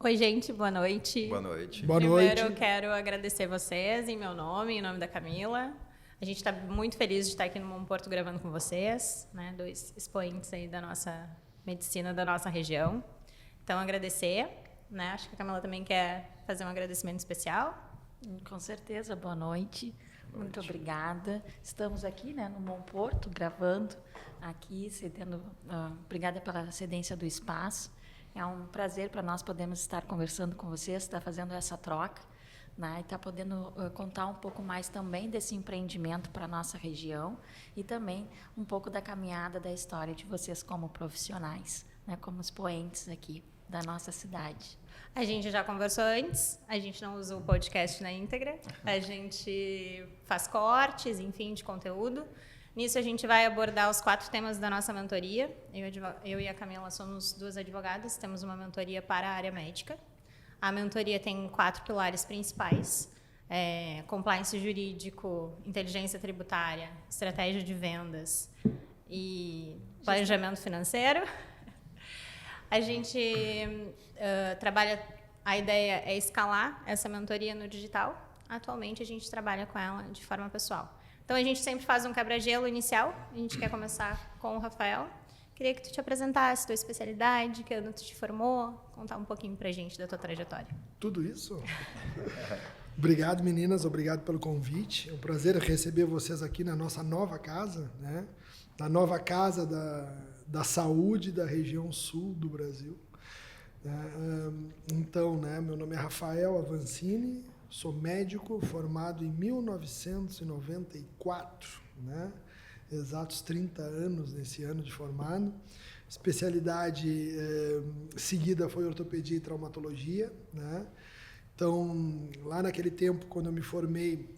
Oi, gente, boa noite. Boa noite. Boa Primeiro, noite. eu quero agradecer vocês em meu nome, em nome da Camila. A gente está muito feliz de estar aqui no Bom Porto gravando com vocês, né? Dois expoentes aí da nossa medicina, da nossa região. Então, agradecer, né? Acho que a Camila também quer fazer um agradecimento especial. Com certeza, boa noite. Muito obrigada. Estamos aqui, né, no Bom Porto, gravando aqui, obrigada pela cedência do espaço. É um prazer para nós podermos estar conversando com vocês, estar fazendo essa troca, né, e estar podendo contar um pouco mais também desse empreendimento para a nossa região e também um pouco da caminhada da história de vocês como profissionais, né, como expoentes aqui da nossa cidade. A gente já conversou antes, a gente não usa o podcast na íntegra, a gente faz cortes, enfim, de conteúdo. Nisso a gente vai abordar os 4 temas da nossa mentoria. Eu e a Camila somos 2 advogadas, temos uma mentoria para a área médica. A mentoria tem 4 pilares principais: compliance jurídico, inteligência tributária, estratégia de vendas e planejamento financeiro. A gente trabalha, a ideia é escalar essa mentoria no digital. Atualmente a gente trabalha com ela de forma pessoal. Então a gente sempre faz um quebra-gelo inicial. A gente quer começar com o Rafael. Queria que tu te apresentasse, tua especialidade, que ano tu te formou, contar um pouquinho pra gente da tua trajetória. Tudo isso? Obrigado, meninas. Obrigado pelo convite. É um prazer receber vocês aqui na nossa nova casa, né? Na nova casa da saúde da região sul do Brasil. Então, né, meu nome é Rafael Avancini, sou médico formado em 1994, né? Exatos 30 anos nesse ano de formado. Especialidade seguida foi ortopedia e traumatologia, né? Então, lá naquele tempo, quando eu me formei,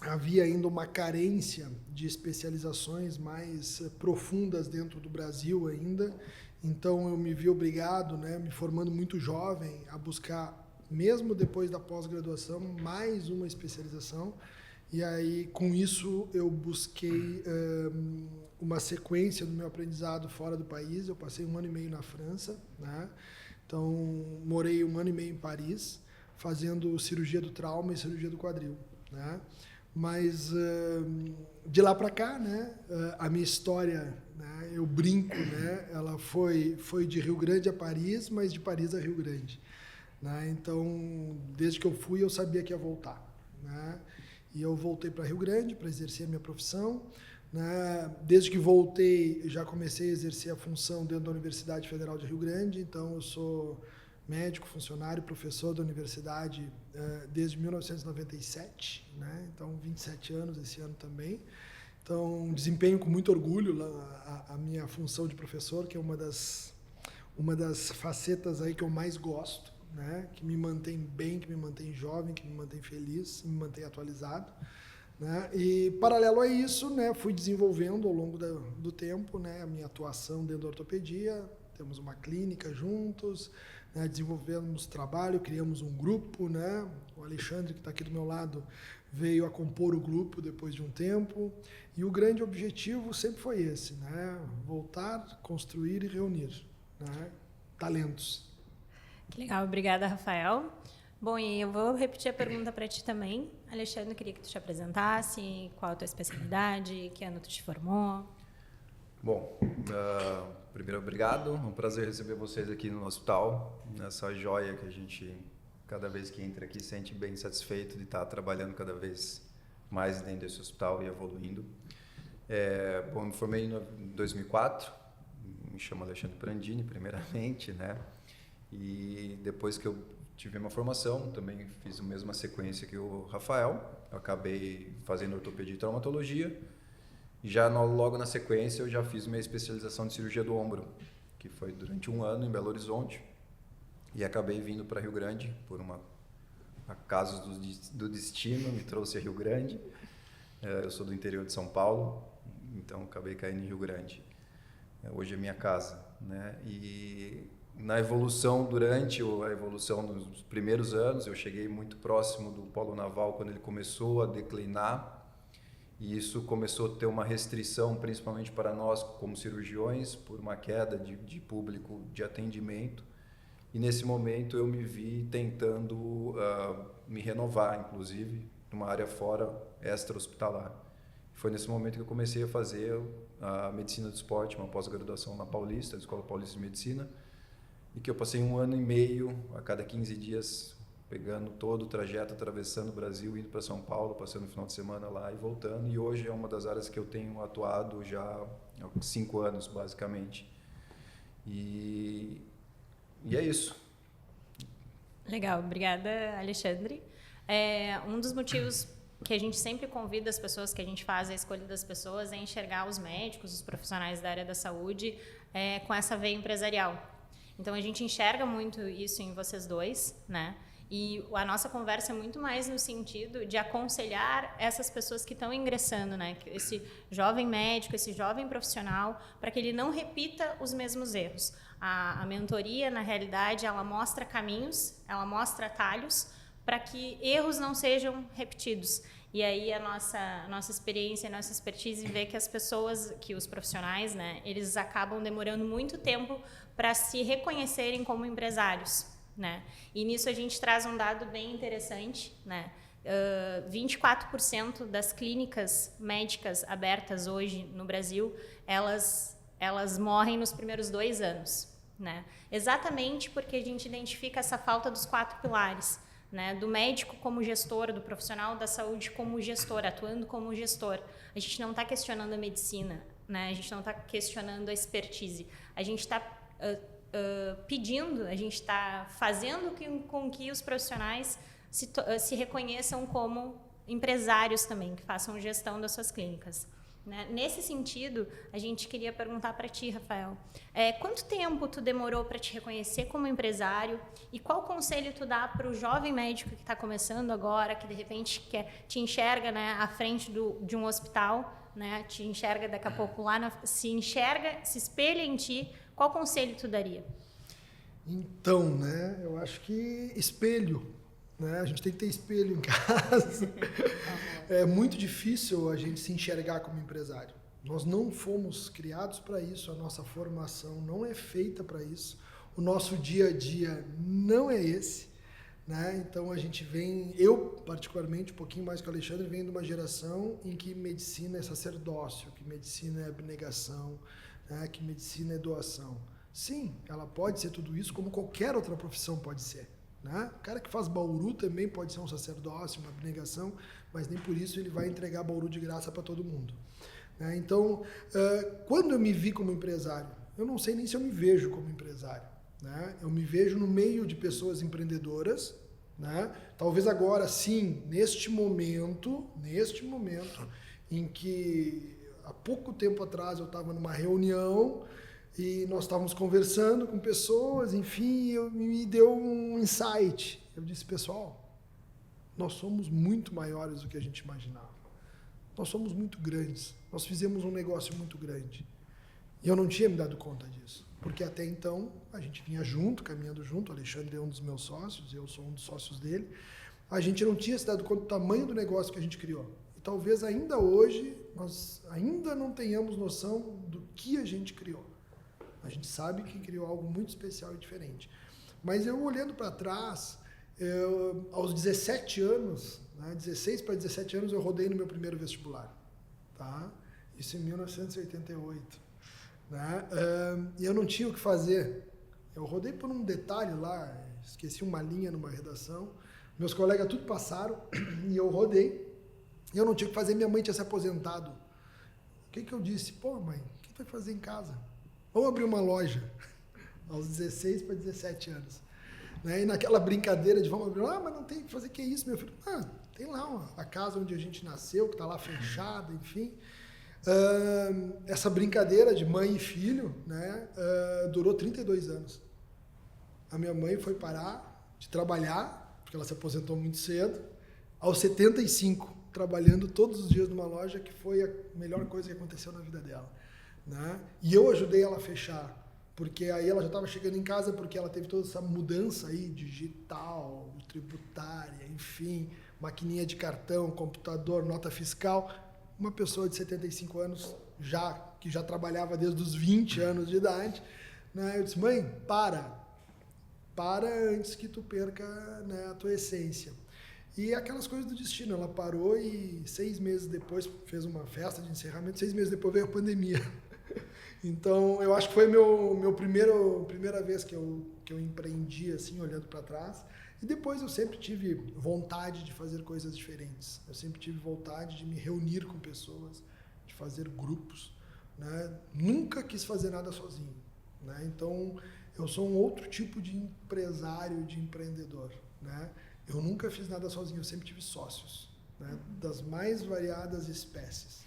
havia ainda uma carência de especializações mais profundas dentro do Brasil ainda. Então, eu me vi obrigado, né, me formando muito jovem, a buscar, mesmo depois da pós-graduação, mais uma especialização. E aí, com isso, eu busquei uma sequência do meu aprendizado fora do país. Eu passei 1 ano e meio na França, né? Então, morei 1 ano e meio em Paris, fazendo cirurgia do trauma e cirurgia do quadril, né? Mas de lá para cá, né, a minha história, né, eu brinco, né, ela foi de Rio Grande a Paris, mas de Paris a Rio Grande, né? Então, desde que eu fui, eu sabia que ia voltar, né? E eu voltei para Rio Grande para exercer a minha profissão, né? Desde que voltei, já comecei a exercer a função dentro da Universidade Federal de Rio Grande. Então, eu sou médico, funcionário, professor da universidade desde 1997, né? Então 27 anos esse ano também. Então desempenho com muito orgulho a minha função de professor, que é uma das facetas aí que eu mais gosto, né? Que me mantém bem, que me mantém jovem, que me mantém feliz, me mantém atualizado, né? E paralelo a isso, né, fui desenvolvendo ao longo do tempo, né, a minha atuação dentro da ortopedia. Temos uma clínica juntos, né, desenvolvemos trabalho, criamos um grupo, né? O Alexandre, que está aqui do meu lado, veio a compor o grupo depois de um tempo. E o grande objetivo sempre foi esse, né? Voltar, construir e reunir, né, talentos. Que legal, obrigada, Rafael. Bom, e eu vou repetir a pergunta para ti também. Alexandre, queria que tu te apresentasse, qual a tua especialidade, que ano tu te formou. Bom, primeiro, obrigado. É um prazer receber vocês aqui no hospital, nessa joia que a gente, cada vez que entra aqui, sente bem satisfeito de estar trabalhando cada vez mais dentro desse hospital e evoluindo. Bom, me formei em 2004, me chamo Alexandre Prandini, primeiramente, né? E depois que eu tive uma formação, também fiz a mesma sequência que o Rafael. Eu acabei fazendo ortopedia e traumatologia. E já logo na sequência eu já fiz minha especialização de cirurgia do ombro, que foi durante 1 ano em Belo Horizonte. E acabei vindo para Rio Grande, por acaso do destino, me trouxe a Rio Grande. Eu sou do interior de São Paulo, então acabei caindo em Rio Grande. Hoje é minha casa, né? E na evolução, durante a evolução dos primeiros anos, eu cheguei muito próximo do Polo Naval quando ele começou a declinar. E isso começou a ter uma restrição, principalmente para nós como cirurgiões, por uma queda de público de atendimento. E nesse momento eu me vi tentando me renovar, inclusive, numa área fora, extra-hospitalar. Foi nesse momento que eu comecei a fazer a medicina do esporte, uma pós-graduação na Paulista, na Escola Paulista de Medicina, e que eu passei 1 ano e meio, a cada 15 dias, pegando todo o trajeto, atravessando o Brasil, indo para São Paulo, passando o final de semana lá e voltando. E hoje é uma das áreas que eu tenho atuado já há 5 anos, basicamente. E é isso. Legal, obrigada, Alexandre. Um dos motivos que a gente sempre convida as pessoas, que a gente faz a escolha das pessoas, é enxergar os médicos, os profissionais da área da saúde com essa veia empresarial. Então, a gente enxerga muito isso em vocês dois, né? E a nossa conversa é muito mais no sentido de aconselhar essas pessoas que estão ingressando, né? Esse jovem médico, esse jovem profissional, para que ele não repita os mesmos erros. A mentoria, na realidade, ela mostra caminhos, ela mostra atalhos para que erros não sejam repetidos. E aí a nossa experiência, a nossa expertise vê que as pessoas, que os profissionais, né, eles acabam demorando muito tempo para se reconhecerem como empresários, né? E nisso a gente traz um dado bem interessante, né? 24% das clínicas médicas abertas hoje no Brasil, elas morrem nos primeiros 2 anos, né? Exatamente porque a gente identifica essa falta dos 4 pilares, né? Do médico como gestor, do profissional da saúde como gestor, atuando como gestor. A gente não está questionando a medicina, né? A gente não está questionando a expertise. A gente está pedindo, a gente está fazendo com que os profissionais se reconheçam como empresários também, que façam gestão das suas clínicas. Né? Nesse sentido, a gente queria perguntar para ti, Rafael, quanto tempo tu demorou para te reconhecer como empresário e qual conselho tu dá para o jovem médico que está começando agora, que de repente te enxerga, né, à frente de um hospital, né, te enxerga daqui a pouco lá, se espelha em ti, qual conselho tu daria? Então, né, eu acho que espelho. Né? A gente tem que ter espelho em casa. É muito difícil a gente se enxergar como empresário. Nós não fomos criados para isso, a nossa formação não é feita para isso, o nosso dia a dia não é esse. Né? Então a gente vem, eu particularmente, um pouquinho mais que o Alexandre, venho de uma geração em que medicina é sacerdócio, que medicina é abnegação, né? Que medicina é doação. Sim, ela pode ser tudo isso, como qualquer outra profissão pode ser. Né? O cara que faz bauru também pode ser um sacerdócio, uma abnegação, mas nem por isso ele vai entregar bauru de graça para todo mundo. Né? Então, quando eu me vi como empresário, eu não sei nem se eu me vejo como empresário. Né? Eu me vejo no meio de pessoas empreendedoras. Né? Talvez agora, sim, neste momento em que há pouco tempo atrás eu estava numa reunião e nós estávamos conversando com pessoas, enfim, me deu um insight. Eu disse, pessoal, nós somos muito maiores do que a gente imaginava. Nós somos muito grandes. Nós fizemos um negócio muito grande. E eu não tinha me dado conta disso. Porque até então, a gente vinha junto, caminhando junto. O Alexandre é um dos meus sócios, eu sou um dos sócios dele. A gente não tinha se dado conta do tamanho do negócio que a gente criou. E talvez ainda hoje, nós ainda não tenhamos noção do que a gente criou. A gente sabe que criou algo muito especial e diferente. Mas eu, olhando para trás, aos 17 anos, né, 16 para 17 anos, eu rodei no meu primeiro vestibular. Tá? Isso em 1988. Né? E eu não tinha o que fazer. Eu rodei por um detalhe lá, esqueci uma linha numa redação. Meus colegas tudo passaram e eu rodei. E eu não tinha o que fazer, minha mãe tinha se aposentado. O que eu disse? Pô, mãe, o que tu vai fazer em casa? Vamos abrir uma loja, aos 16 para 17 anos. Né? E naquela brincadeira de vamos abrir, mas não tem o que fazer, que é isso, meu filho? Tem lá a casa onde a gente nasceu, que está lá fechada, enfim. Essa brincadeira de mãe e filho, né, durou 32 anos. A minha mãe foi parar de trabalhar, porque ela se aposentou muito cedo, aos 75, trabalhando todos os dias numa loja, que foi a melhor coisa que aconteceu na vida dela. Né? E eu ajudei ela a fechar, porque aí ela já estava chegando em casa, porque ela teve toda essa mudança aí, digital, tributária, enfim, maquininha de cartão, computador, nota fiscal. Uma pessoa de 75 anos, que já trabalhava desde os 20 anos de idade, né? Eu disse, mãe, para antes que tu perca, né, a tua essência. E aquelas coisas do destino, ela parou e 6 meses depois fez uma festa de encerramento, 6 meses depois veio a pandemia. Então, eu acho que foi meu primeira vez que eu empreendi, assim, olhando para trás. E depois eu sempre tive vontade de fazer coisas diferentes. Eu sempre tive vontade de me reunir com pessoas, de fazer grupos, né? Nunca quis fazer nada sozinho, né? Então, eu sou um outro tipo de empresário, de empreendedor, né? Eu nunca fiz nada sozinho, eu sempre tive sócios, né? Das mais variadas espécies,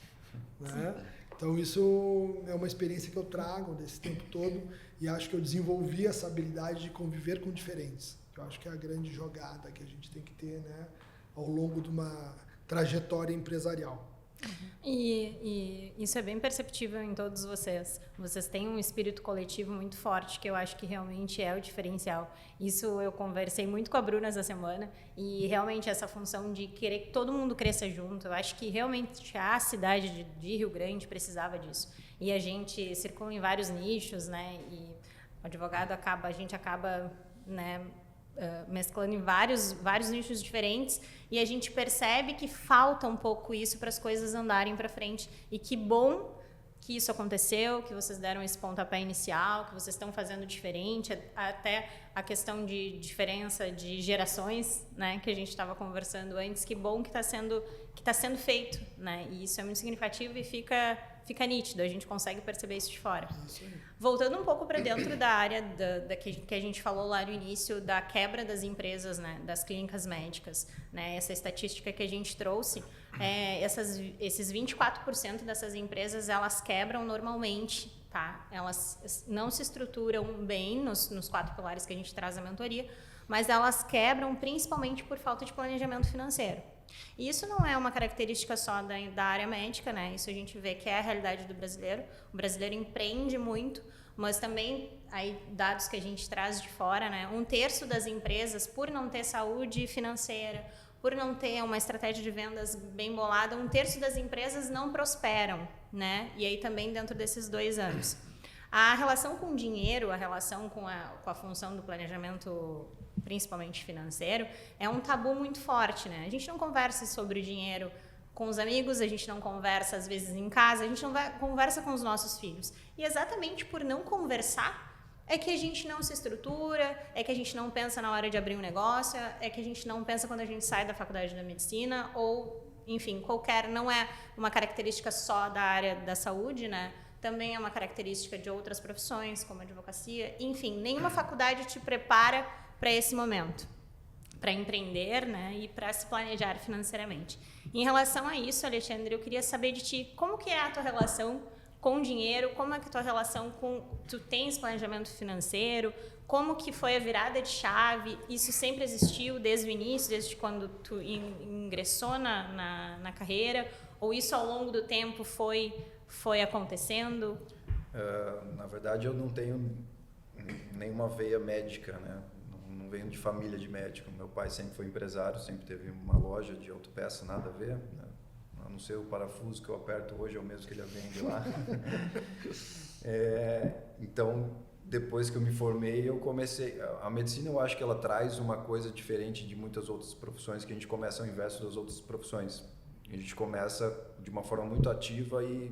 né? Então, isso é uma experiência que eu trago desse tempo todo e acho que eu desenvolvi essa habilidade de conviver com diferentes. Eu acho que é a grande jogada que a gente tem que ter, né, ao longo de uma trajetória empresarial. E isso é bem perceptível em todos vocês. Vocês têm um espírito coletivo muito forte, que eu acho que realmente é o diferencial. Isso eu conversei muito com a Bruna essa semana, e realmente essa função de querer que todo mundo cresça junto, eu acho que realmente a cidade de Rio Grande precisava disso. E a gente circula em vários nichos, né? E o advogado a gente acaba, né, mesclando em vários nichos diferentes, e a gente percebe que falta um pouco isso para as coisas andarem para frente. E que bom que isso aconteceu, que vocês deram esse pontapé inicial, que vocês estão fazendo diferente, até a questão de diferença de gerações, né, que a gente estava conversando antes. Que bom que está sendo feito, né? E isso é muito significativo e fica nítido, a gente consegue perceber isso de fora. Voltando um pouco para dentro da área que a gente falou lá no início, da quebra das empresas, né, das clínicas médicas, né, essa estatística que a gente trouxe, esses 24% dessas empresas, elas quebram normalmente, tá? Elas não se estruturam bem nos 4 pilares que a gente traz na mentoria, mas elas quebram principalmente por falta de planejamento financeiro. E isso não é uma característica só da área médica, né? Isso a gente vê que é a realidade do brasileiro. O brasileiro empreende muito, mas também, aí, dados que a gente traz de fora, né? 1/3 das empresas, por não ter saúde financeira, por não ter uma estratégia de vendas bem bolada, 1/3 das empresas não prosperam, né? E aí também dentro desses 2 anos. A relação com o dinheiro, a relação com a função do planejamento, principalmente financeiro, é um tabu muito forte, né? A gente não conversa sobre o dinheiro com os amigos, a gente não conversa às vezes em casa, a gente não conversa com os nossos filhos. E exatamente por não conversar é que a gente não se estrutura, é que a gente não pensa na hora de abrir um negócio, é que a gente não pensa quando a gente sai da faculdade da medicina, ou, enfim, não é uma característica só da área da saúde, né? Também é uma característica de outras profissões, como a advocacia. Enfim, nenhuma faculdade te prepara para esse momento, para empreender, né, e para se planejar financeiramente. Em relação a isso, Alexandre, eu queria saber de ti, como que é a tua relação com o dinheiro, como é que a tua relação com... Tu tens planejamento financeiro, como que foi a virada de chave? Isso sempre existiu desde o início, desde quando tu ingressou na carreira, ou isso ao longo do tempo foi acontecendo? Na verdade, eu não tenho nenhuma veia médica, né? Não venho de família de médico. Meu pai sempre foi empresário, sempre teve uma loja de autopeça, nada a ver, né? A não ser o parafuso que eu aperto hoje, é o mesmo que ele vende lá. Então, depois que eu me formei, eu comecei... A medicina, eu acho que ela traz uma coisa diferente de muitas outras profissões, que a gente começa ao inverso das outras profissões. A gente começa de uma forma muito ativa e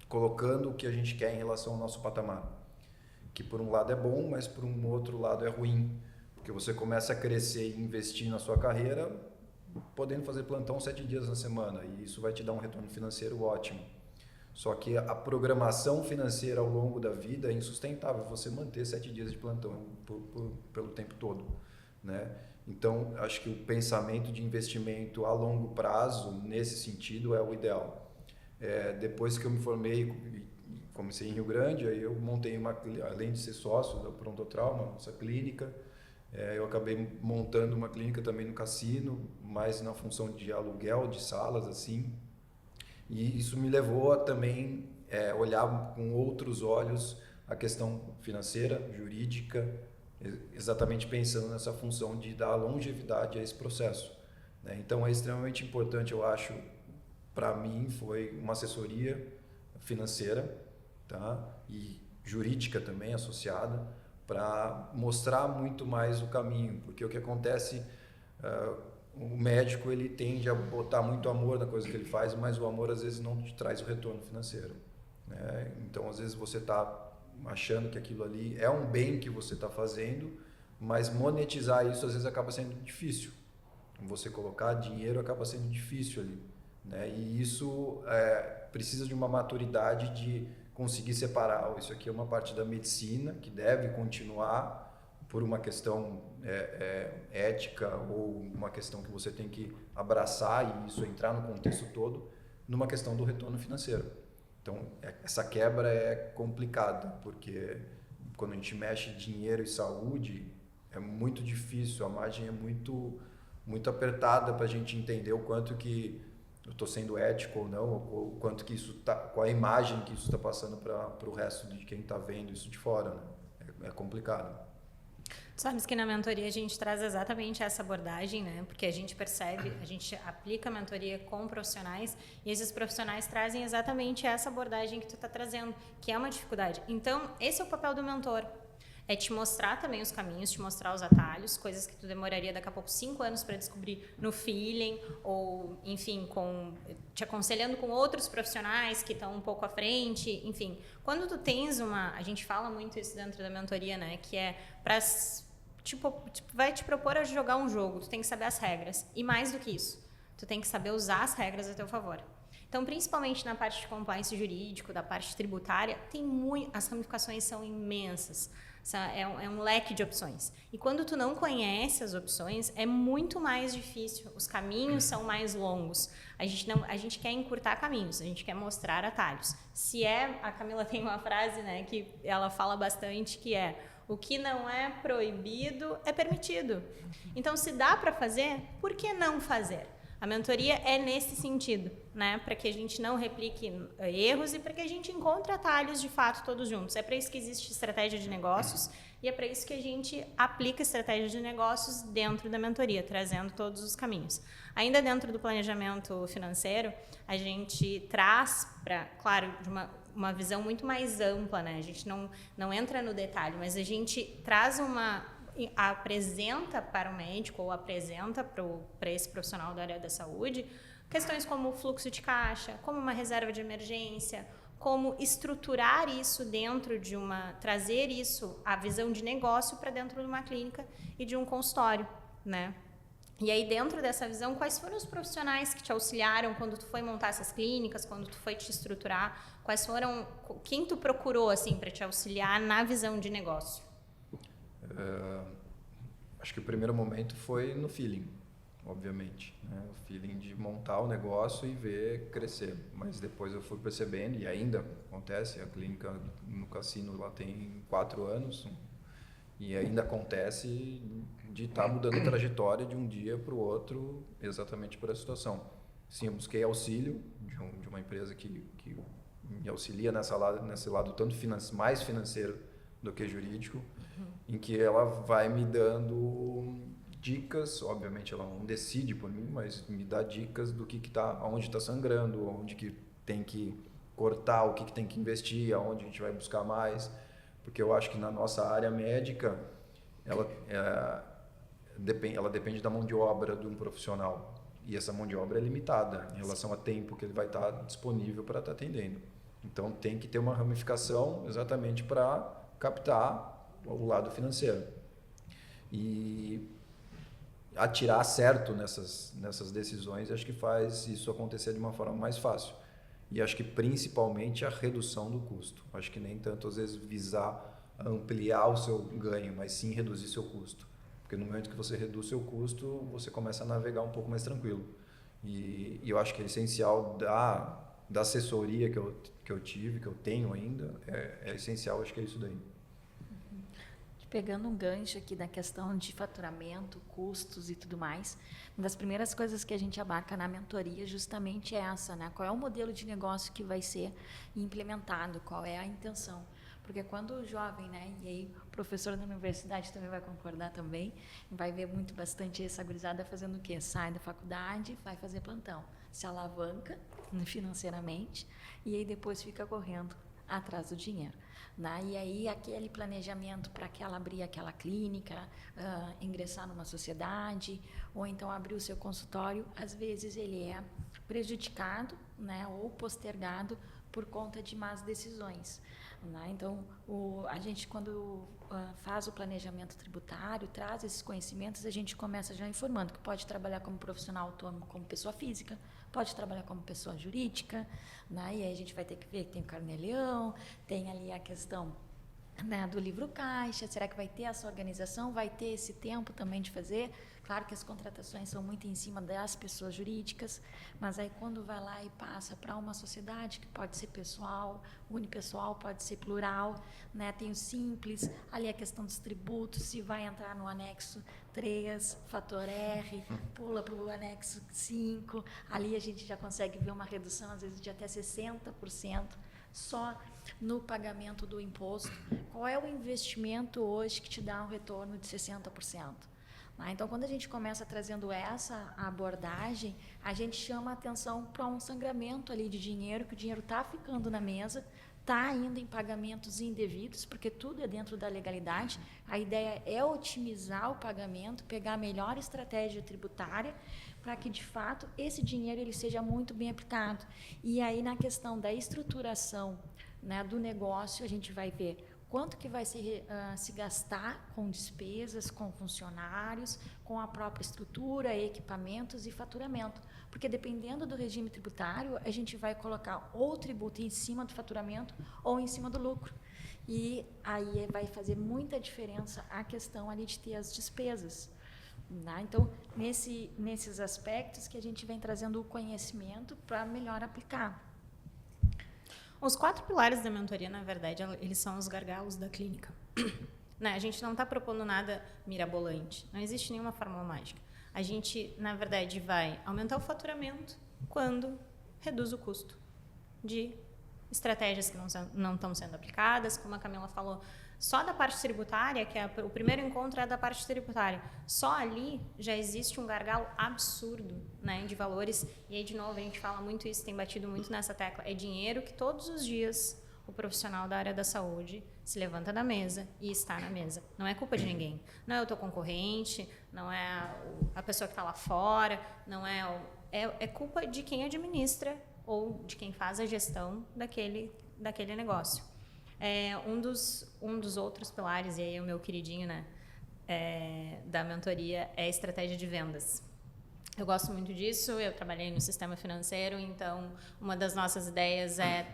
colocando o que a gente quer em relação ao nosso patamar. Que por um lado é bom, mas por um outro lado é ruim. Porque você começa a crescer e investir na sua carreira, podendo fazer plantão 7 dias na semana. E isso vai te dar um retorno financeiro ótimo. Só que a programação financeira ao longo da vida é insustentável. Você manter 7 dias de plantão pelo tempo todo, né? Então, acho que o pensamento de investimento a longo prazo, nesse sentido, é o ideal. Depois que eu me formei, comecei em Rio Grande, aí eu montei além de ser sócio da Prontotrauma, nossa clínica, eu acabei montando uma clínica também no cassino, mais na função de aluguel de salas, assim. E isso me levou a também olhar com outros olhos a questão financeira, jurídica, exatamente pensando nessa função de dar longevidade a esse processo, né? Então é extremamente importante, eu acho, para mim, foi uma assessoria financeira, tá? E jurídica também associada, para mostrar muito mais o caminho, porque o que acontece, o médico ele tende a botar muito amor na coisa que ele faz, mas o amor às vezes não te traz o retorno financeiro, né? Então às vezes você está achando que aquilo ali é um bem que você está fazendo, mas monetizar isso às vezes acaba sendo difícil. Você colocar dinheiro acaba sendo difícil ali, né? E isso precisa de uma maturidade de conseguir separar. Isso aqui é uma parte da medicina que deve continuar por uma questão ética ou uma questão que você tem que abraçar e isso entrar no contexto todo, numa questão do retorno financeiro. Então, essa quebra é complicada, porque quando a gente mexe dinheiro e saúde, é muito difícil, a margem é muito apertada para a gente entender o quanto que eu estou sendo ético ou não, ou o quanto que isso tá, qual a imagem que isso está passando para o resto de quem está vendo isso de fora, né? É complicado. Sabes que na mentoria a gente traz exatamente essa abordagem, né? Porque a gente percebe, a gente aplica a mentoria com profissionais e esses profissionais trazem exatamente essa abordagem que tu está trazendo, que é uma dificuldade. Então, esse é o papel do mentor. É te mostrar também os caminhos, te mostrar os atalhos, coisas que tu demoraria daqui a pouco 5 anos para descobrir no feeling, ou, enfim, te aconselhando com outros profissionais que estão um pouco à frente, enfim. Quando tu tens a gente fala muito isso dentro da mentoria, né, que é para, vai te propor a jogar um jogo, tu tem que saber as regras, e mais do que isso, tu tem que saber usar as regras a teu favor. Então, principalmente na parte de compliance jurídico, da parte tributária, as ramificações são imensas. É um leque de opções. E quando tu não conhece as opções, é muito mais difícil. Os caminhos são mais longos. A gente quer encurtar caminhos, a gente quer mostrar atalhos. A Camila tem uma frase, né, que ela fala bastante, que é: o que não é proibido é permitido. Então, se dá para fazer, por que não fazer? A mentoria é nesse sentido, né? Para que a gente não replique erros e para que a gente encontre atalhos de fato todos juntos. É para isso que existe estratégia de negócios e é para isso que a gente aplica estratégia de negócios dentro da mentoria, trazendo todos os caminhos. Ainda dentro do planejamento financeiro, a gente traz claro, de uma visão muito mais ampla, né? A gente não entra no detalhe, mas a gente traz apresenta para o médico ou apresenta para esse profissional da área da saúde questões como o fluxo de caixa, como uma reserva de emergência, como estruturar isso trazer isso, a visão de negócio para dentro de uma clínica e de um consultório, né? E aí, dentro dessa visão, quais foram os profissionais que te auxiliaram quando tu foi montar essas clínicas, quando tu foi te estruturar? Quem tu procurou, assim, para te auxiliar na visão de negócio? Acho que o primeiro momento foi no feeling, obviamente, né? O feeling de montar o negócio e ver crescer. Mas depois eu fui percebendo, e ainda acontece, a clínica no cassino lá tem 4 anos, e ainda acontece de estar mudando a trajetória de um dia para o outro, exatamente por essa situação. Sim, eu busquei auxílio de uma empresa que me auxilia nesse lado tanto mais financeiro do que jurídico, em que ela vai me dando dicas. Obviamente ela não decide por mim, mas me dá dicas do que tá, aonde está sangrando, onde que tem que cortar, o que tem que investir, aonde a gente vai buscar mais, porque eu acho que na nossa área médica ela depende da mão de obra de um profissional, e essa mão de obra é limitada em relação a tempo que ele vai estar disponível para estar atendendo. Então tem que ter uma ramificação exatamente para captar o lado financeiro e atirar certo nessas decisões. Acho que faz isso acontecer de uma forma mais fácil, e acho que principalmente a redução do custo. Acho que nem tanto às vezes visar ampliar o seu ganho, mas sim reduzir seu custo, porque no momento que você reduz seu custo, você começa a navegar um pouco mais tranquilo. E eu acho que é essencial da assessoria que eu tive, que eu tenho ainda, é essencial. Acho que é isso daí. Pegando um gancho aqui da questão de faturamento, custos e tudo mais, uma das primeiras coisas que a gente abarca na mentoria justamente é essa, né? Qual é o modelo de negócio que vai ser implementado, qual é a intenção. Porque quando o jovem, né, e aí o professor da universidade também vai concordar também, vai ver bastante essa gurizada fazendo o quê? Sai da faculdade, vai fazer plantão, se alavanca financeiramente e aí depois fica correndo atrás do dinheiro. Né? E aí, aquele planejamento para que ela abrir aquela clínica, ingressar numa sociedade, ou então abrir o seu consultório, às vezes ele é prejudicado, né, ou postergado por conta de más decisões. Né? Então, a gente, quando faz o planejamento tributário, traz esses conhecimentos, a gente começa já informando que pode trabalhar como profissional autônomo, como pessoa física, pode trabalhar como pessoa jurídica, né? E aí a gente vai ter que ver que tem o carnê-leão, tem ali a questão, né, do livro caixa, será que vai ter essa organização, vai ter esse tempo também de fazer? Claro que as contratações são muito em cima das pessoas jurídicas, mas aí quando vai lá e passa para uma sociedade, que pode ser pessoal, unipessoal, pode ser plural, né? Tem o simples, ali a questão dos tributos, se vai entrar no anexo 3, fator R, pula para o anexo 5, ali a gente já consegue ver uma redução, às vezes, de até 60%, só no pagamento do imposto. Qual é o investimento hoje que te dá um retorno de 60%? Então, quando a gente começa trazendo essa abordagem, a gente chama a atenção para um sangramento ali de dinheiro, que o dinheiro está ficando na mesa, está indo em pagamentos indevidos, porque tudo é dentro da legalidade. A ideia é otimizar o pagamento, pegar a melhor estratégia tributária, para que, de fato, esse dinheiro ele seja muito bem aplicado. E aí, na questão da estruturação, né, do negócio, a gente vai ver quanto que vai se gastar com despesas, com funcionários, com a própria estrutura, equipamentos e faturamento. Porque, dependendo do regime tributário, a gente vai colocar ou o tributo em cima do faturamento ou em cima do lucro. E aí vai fazer muita diferença a questão ali de ter as despesas. Né? Então, nesses aspectos que a gente vem trazendo o conhecimento para melhor aplicar. Os 4 pilares da mentoria, na verdade, eles são os gargalos da clínica. Né? A gente não está propondo nada mirabolante, não existe nenhuma fórmula mágica. A gente, na verdade, vai aumentar o faturamento quando reduz o custo de estratégias que não estão sendo aplicadas, como a Camila falou, só da parte tributária, que é o primeiro encontro é da parte tributária, só ali já existe um gargalo absurdo, né, de valores, e aí de novo a gente fala muito isso, tem batido muito nessa tecla, é dinheiro que todos os dias o profissional da área da saúde se levanta da mesa e está na mesa. Não é culpa de ninguém, não é o teu concorrente, não é a pessoa que está lá fora, não é culpa de quem administra ou de quem faz a gestão daquele negócio. Um dos outros pilares, e aí o meu queridinho, né, da mentoria, é a estratégia de vendas. Eu gosto muito disso, eu trabalhei no sistema financeiro, então uma das nossas ideias é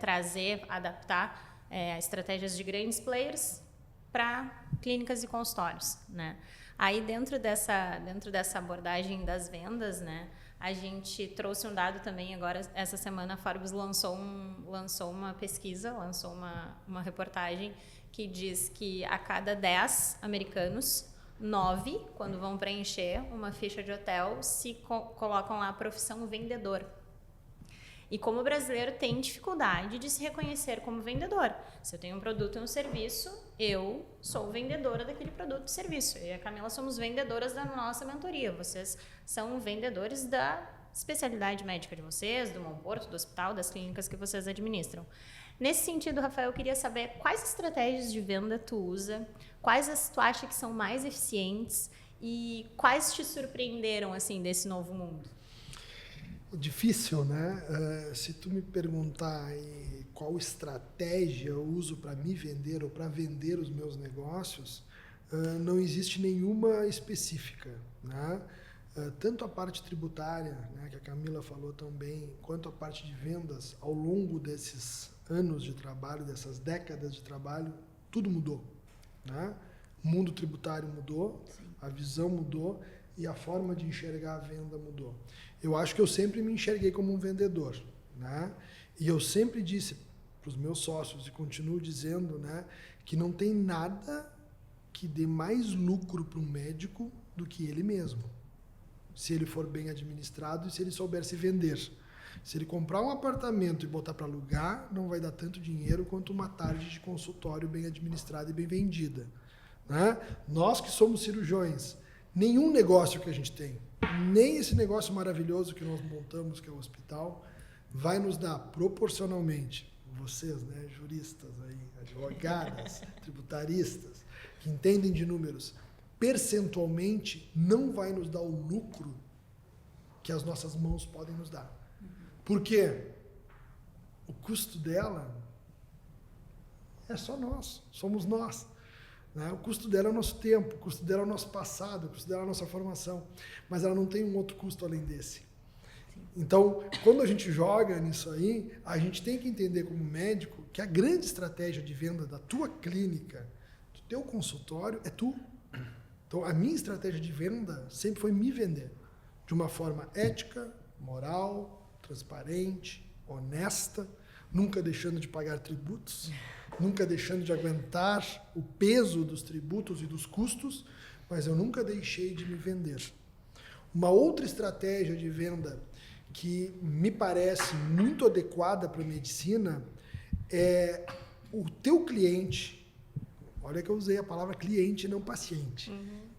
adaptar estratégias de grandes players para clínicas e consultórios, né? Aí dentro dessa abordagem das vendas, né, a gente trouxe um dado também agora, essa semana a Forbes lançou uma pesquisa, lançou uma reportagem que diz que a cada 10 americanos, 9, quando vão preencher uma ficha de hotel, colocam lá a profissão vendedor. E como o brasileiro tem dificuldade de se reconhecer como vendedor. Se eu tenho um produto e um serviço, eu sou vendedora daquele produto e serviço. Eu e a Camila somos vendedoras da nossa mentoria. Vocês são vendedores da especialidade médica de vocês, do Monporto, do hospital, das clínicas que vocês administram. Nesse sentido, Rafael, eu queria saber quais estratégias de venda tu usa, quais tu acha que são mais eficientes e quais te surpreenderam assim desse novo mundo? Difícil, né? Se tu me perguntar qual estratégia eu uso para me vender ou para vender os meus negócios, não existe nenhuma específica, né? Tanto a parte tributária, né, que a Camila falou também, quanto a parte de vendas, ao longo desses anos de trabalho, dessas décadas de trabalho, tudo mudou, né? O mundo tributário mudou, a visão mudou e a forma de enxergar a venda mudou. Eu acho que eu sempre me enxerguei como um vendedor, né? E eu sempre disse para os meus sócios, e continuo dizendo, né, que não tem nada que dê mais lucro para um médico do que ele mesmo, se ele for bem administrado e se ele souber se vender. Se ele comprar um apartamento e botar para alugar, não vai dar tanto dinheiro quanto uma tarde de consultório bem administrada e bem vendida, né? Nós que somos cirurgiões, nenhum negócio que a gente tem, nem esse negócio maravilhoso que nós montamos, que é o hospital, vai nos dar proporcionalmente vocês, né, juristas aí, advogadas, tributaristas, que entendem de números, percentualmente não vai nos dar o lucro que as nossas mãos podem nos dar. Por quê? O custo dela é só nós, somos nós. Né? O custo dela é o nosso tempo, o custo dela é o nosso passado, o custo dela é a nossa formação. Mas ela não tem um outro custo além desse. Então, quando a gente joga nisso aí, a gente tem que entender como médico que a grande estratégia de venda da tua clínica, do teu consultório, é tu. Então, a minha estratégia de venda sempre foi me vender. De uma forma ética, moral, transparente, honesta, nunca deixando de pagar tributos, nunca deixando de aguentar o peso dos tributos e dos custos, mas eu nunca deixei de me vender. Uma outra estratégia de venda que me parece muito adequada para a medicina é o teu cliente. Olha que eu usei a palavra cliente e não paciente.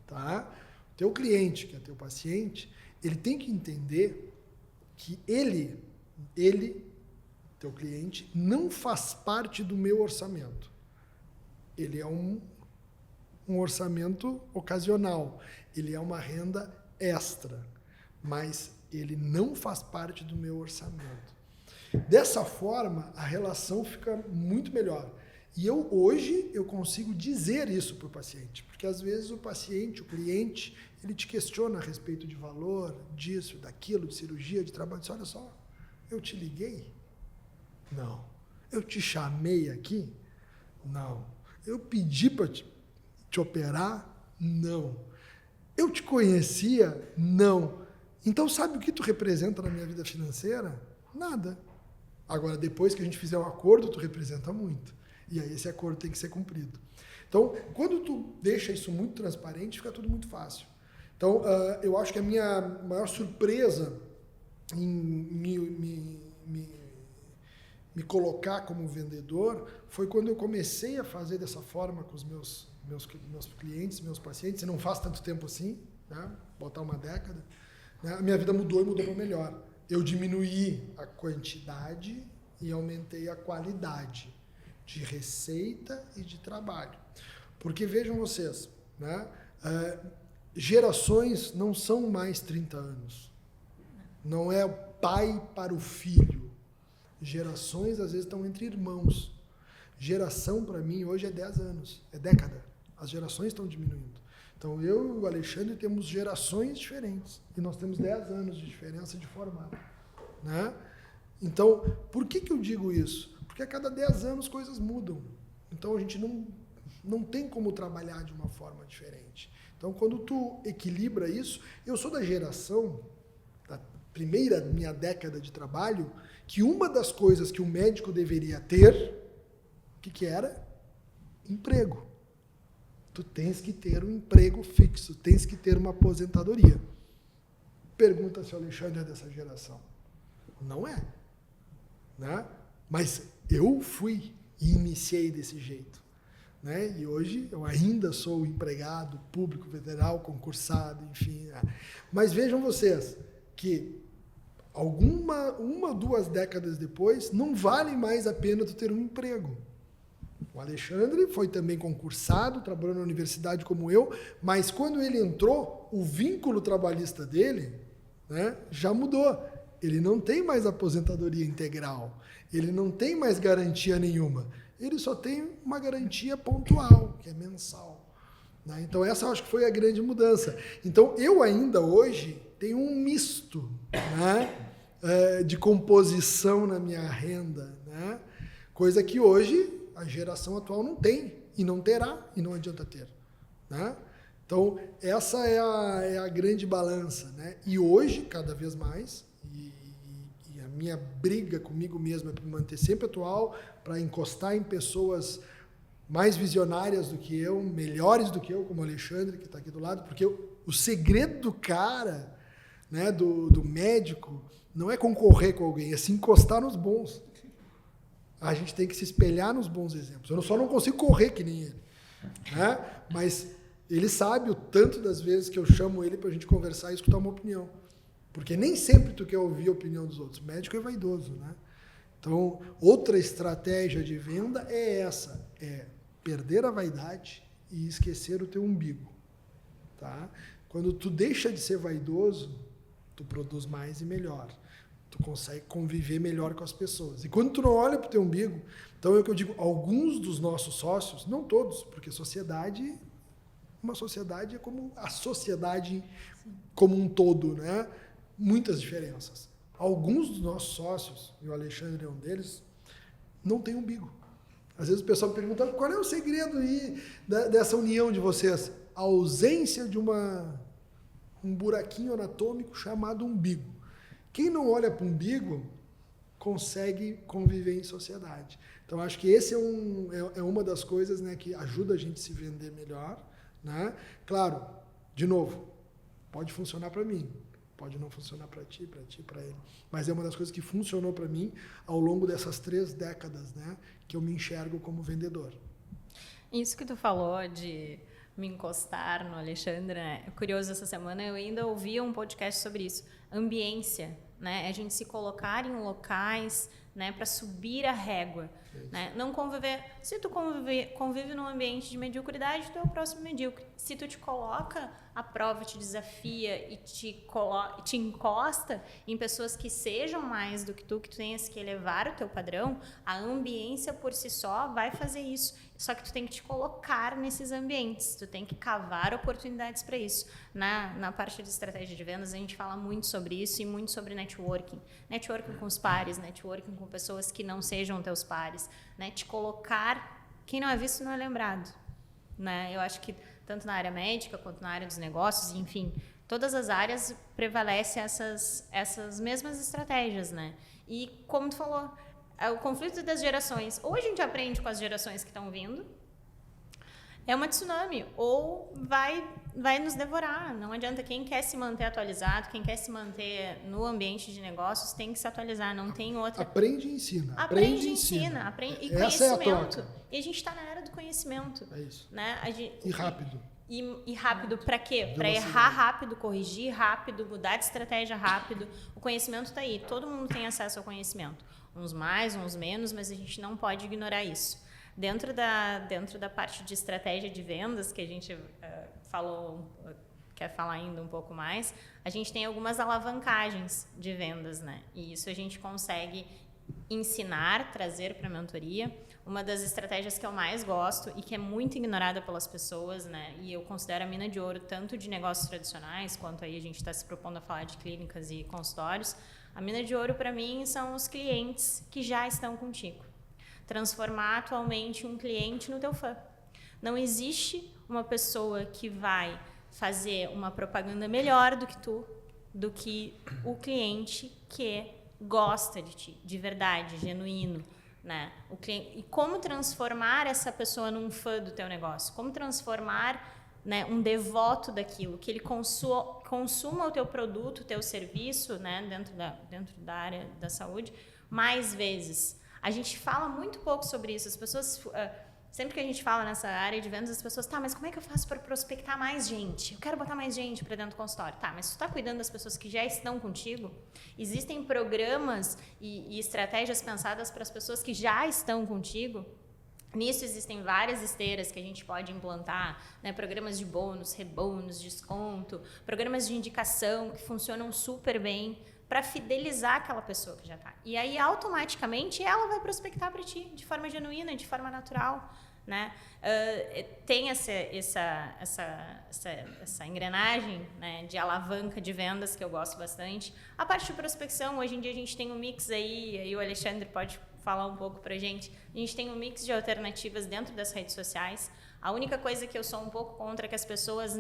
Tá? O teu cliente, que é teu paciente, ele tem que entender que ele, teu cliente, não faz parte do meu orçamento. Ele é um orçamento ocasional. Ele é uma renda extra. Mas ele não faz parte do meu orçamento. Dessa forma, a relação fica muito melhor. E hoje, eu consigo dizer isso para o paciente. Porque, às vezes, o paciente, o cliente, ele te questiona a respeito de valor, disso, daquilo, de cirurgia, de trabalho. Diz, olha só, eu te liguei? Não. Eu te chamei aqui? Não. Eu pedi para te operar? Não. Eu te conhecia? Não. Então, sabe o que tu representa na minha vida financeira? Nada. Agora, depois que a gente fizer um acordo, tu representa muito. E aí esse acordo tem que ser cumprido. Então, quando tu deixa isso muito transparente, fica tudo muito fácil. Então, eu acho que a minha maior surpresa em me colocar como vendedor foi quando eu comecei a fazer dessa forma com os meus clientes, meus pacientes, e não faz tanto tempo assim, né? Botar uma década, né? A minha vida mudou e mudou para melhor. Eu diminuí a quantidade e aumentei a qualidade de receita e de trabalho. Porque vejam vocês, né? Gerações não são mais 30 anos. Não é pai para o filho. Gerações, às vezes, estão entre irmãos. Geração, para mim, hoje é 10 anos, é década. As gerações estão diminuindo. Então, eu e o Alexandre temos gerações diferentes. E nós temos 10 anos de diferença de formato. Né? Então, por que eu digo isso? Porque a cada 10 anos coisas mudam. Então, a gente não tem como trabalhar de uma forma diferente. Então, quando tu equilibra isso, eu sou da geração, da primeira minha década de trabalho, que uma das coisas que o médico deveria ter, o que era? Emprego. Tu tens que ter um emprego fixo, tens que ter uma aposentadoria. Pergunta se o Alexandre é dessa geração. Não é. Né? Mas eu fui e iniciei desse jeito. Né? E hoje eu ainda sou empregado público federal, concursado, enfim. Mas vejam vocês que uma ou 2 décadas depois, não vale mais a pena tu ter um emprego. O Alexandre foi também concursado, trabalhou na universidade como eu, mas quando ele entrou, o vínculo trabalhista dele, né, já mudou. Ele não tem mais aposentadoria integral, ele não tem mais garantia nenhuma, ele só tem uma garantia pontual, que é mensal. Né? Então essa eu acho que foi a grande mudança. Então eu ainda hoje tenho um misto, né, de composição na minha renda, né? Coisa que hoje a geração atual não tem, e não terá, e não adianta ter. Né? Então, essa é a grande balança. Né? E hoje, cada vez mais, e a minha briga comigo mesmo é para me manter sempre atual, para encostar em pessoas mais visionárias do que eu, melhores do que eu, como o Alexandre, que está aqui do lado, porque o segredo do cara, né, do médico, não é concorrer com alguém, é se encostar nos bons. A gente tem que se espelhar nos bons exemplos. Eu só não consigo correr que nem ele. Né? Mas ele sabe o tanto das vezes que eu chamo ele para a gente conversar e escutar uma opinião. Porque nem sempre tu quer ouvir a opinião dos outros. O médico é vaidoso. Né? Então, outra estratégia de venda é essa, é perder a vaidade e esquecer o teu umbigo. Tá? Quando tu deixa de ser vaidoso, tu produz mais e melhor. Tu consegue conviver melhor com as pessoas. E quando tu não olha para o teu umbigo, então é o que eu digo, alguns dos nossos sócios, não todos, porque uma sociedade é como a sociedade como um todo, né? Muitas diferenças. Alguns dos nossos sócios, e o Alexandre é um deles, não tem umbigo. Às vezes o pessoal me pergunta, qual é o segredo aí dessa união de vocês? A ausência de um buraquinho anatômico chamado umbigo. Quem não olha para o umbigo consegue conviver em sociedade. Então, acho que esse é uma das coisas, né, que ajuda a gente a se vender melhor. Né? Claro, de novo, pode funcionar para mim, pode não funcionar para ti, para ele. Mas é uma das coisas que funcionou para mim ao longo dessas 3 décadas, né, que eu me enxergo como vendedor. Isso que tu falou de me encostar no Alexandre, né? Curioso, essa semana eu ainda ouvi um podcast sobre isso. Ambiência, né? A gente se colocar em locais, né, para subir a régua, né? Não conviver. Se tu convive num ambiente de mediocridade, tu é o próximo medíocre. Se tu te coloca à prova, te desafia e te encosta em pessoas que sejam mais do que tu tenhas que elevar o teu padrão, a ambiência por si só vai fazer isso. Só que tu tem que te colocar nesses ambientes, tu tem que cavar oportunidades para isso. Na parte de estratégia de vendas, a gente fala muito sobre isso e muito sobre networking. Networking com os pares, networking com pessoas que não sejam teus pares. Né? Te colocar, quem não é visto não é lembrado. Né? Eu acho que tanto na área médica quanto na área dos negócios, enfim, todas as áreas prevalecem essas mesmas estratégias. Né? E como tu falou, o conflito das gerações. Ou a gente aprende com as gerações que estão vindo, é uma tsunami, ou vai nos devorar. Não adianta. Quem quer se manter atualizado, quem quer se manter no ambiente de negócios, tem que se atualizar, não tem outra. Aprende e ensina. Aprende e ensina. E essa conhecimento. É a troca. E a gente está na era do conhecimento. É isso. Né? E rápido. E rápido para quê? Para errar rápido, corrigir rápido, mudar de estratégia rápido. O conhecimento está aí. Todo mundo tem acesso ao conhecimento. Uns mais, uns menos, mas a gente não pode ignorar isso. Dentro da parte de estratégia de vendas, que a gente quer falar ainda um pouco mais, a gente tem algumas alavancagens de vendas, né? E isso a gente consegue ensinar, trazer para a mentoria. Uma das estratégias que eu mais gosto e que é muito ignorada pelas pessoas, né? E eu considero a mina de ouro tanto de negócios tradicionais, quanto aí a gente está se propondo a falar de clínicas e consultórios. A mina de ouro, para mim, são os clientes que já estão contigo. Transformar atualmente um cliente no teu fã. Não existe uma pessoa que vai fazer uma propaganda melhor do que o cliente que gosta de ti, de verdade, genuíno. Né? E como transformar essa pessoa num fã do teu negócio? Como transformar, né, um devoto daquilo, que ele consuma o teu produto, o teu serviço, né, dentro da área da saúde, mais vezes. A gente fala muito pouco sobre isso. As pessoas, sempre que a gente fala nessa área de vendas, as pessoas, tá, mas como é que eu faço para prospectar mais gente? Eu quero botar mais gente para dentro do consultório. Tá, mas tu está cuidando das pessoas que já estão contigo? Existem programas e estratégias pensadas para as pessoas que já estão contigo? Nisso existem várias esteiras que a gente pode implantar, né? Programas de bônus, rebônus, desconto, programas de indicação que funcionam super bem para fidelizar aquela pessoa que já está. E aí, automaticamente, ela vai prospectar para ti, de forma genuína, de forma natural. Né? Tem essa engrenagem, né, de alavanca de vendas que eu gosto bastante. A parte de prospecção, hoje em dia a gente tem um mix aí o Alexandre pode falar um pouco pra gente. A gente tem um mix de alternativas dentro das redes sociais. A única coisa que eu sou um pouco contra é que as pessoas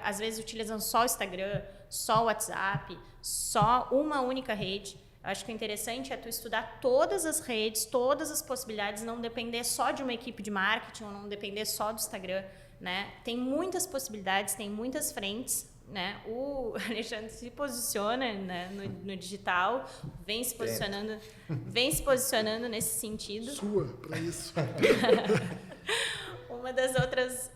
às vezes utilizam só o Instagram, só o WhatsApp, só uma única rede. Eu acho que o interessante é tu estudar todas as redes, todas as possibilidades, não depender só de uma equipe de marketing ou não depender só do Instagram, né? Tem muitas possibilidades, tem muitas frentes, né? O Alexandre se posiciona, né, no digital, vem se posicionando nesse sentido. Sua, para isso.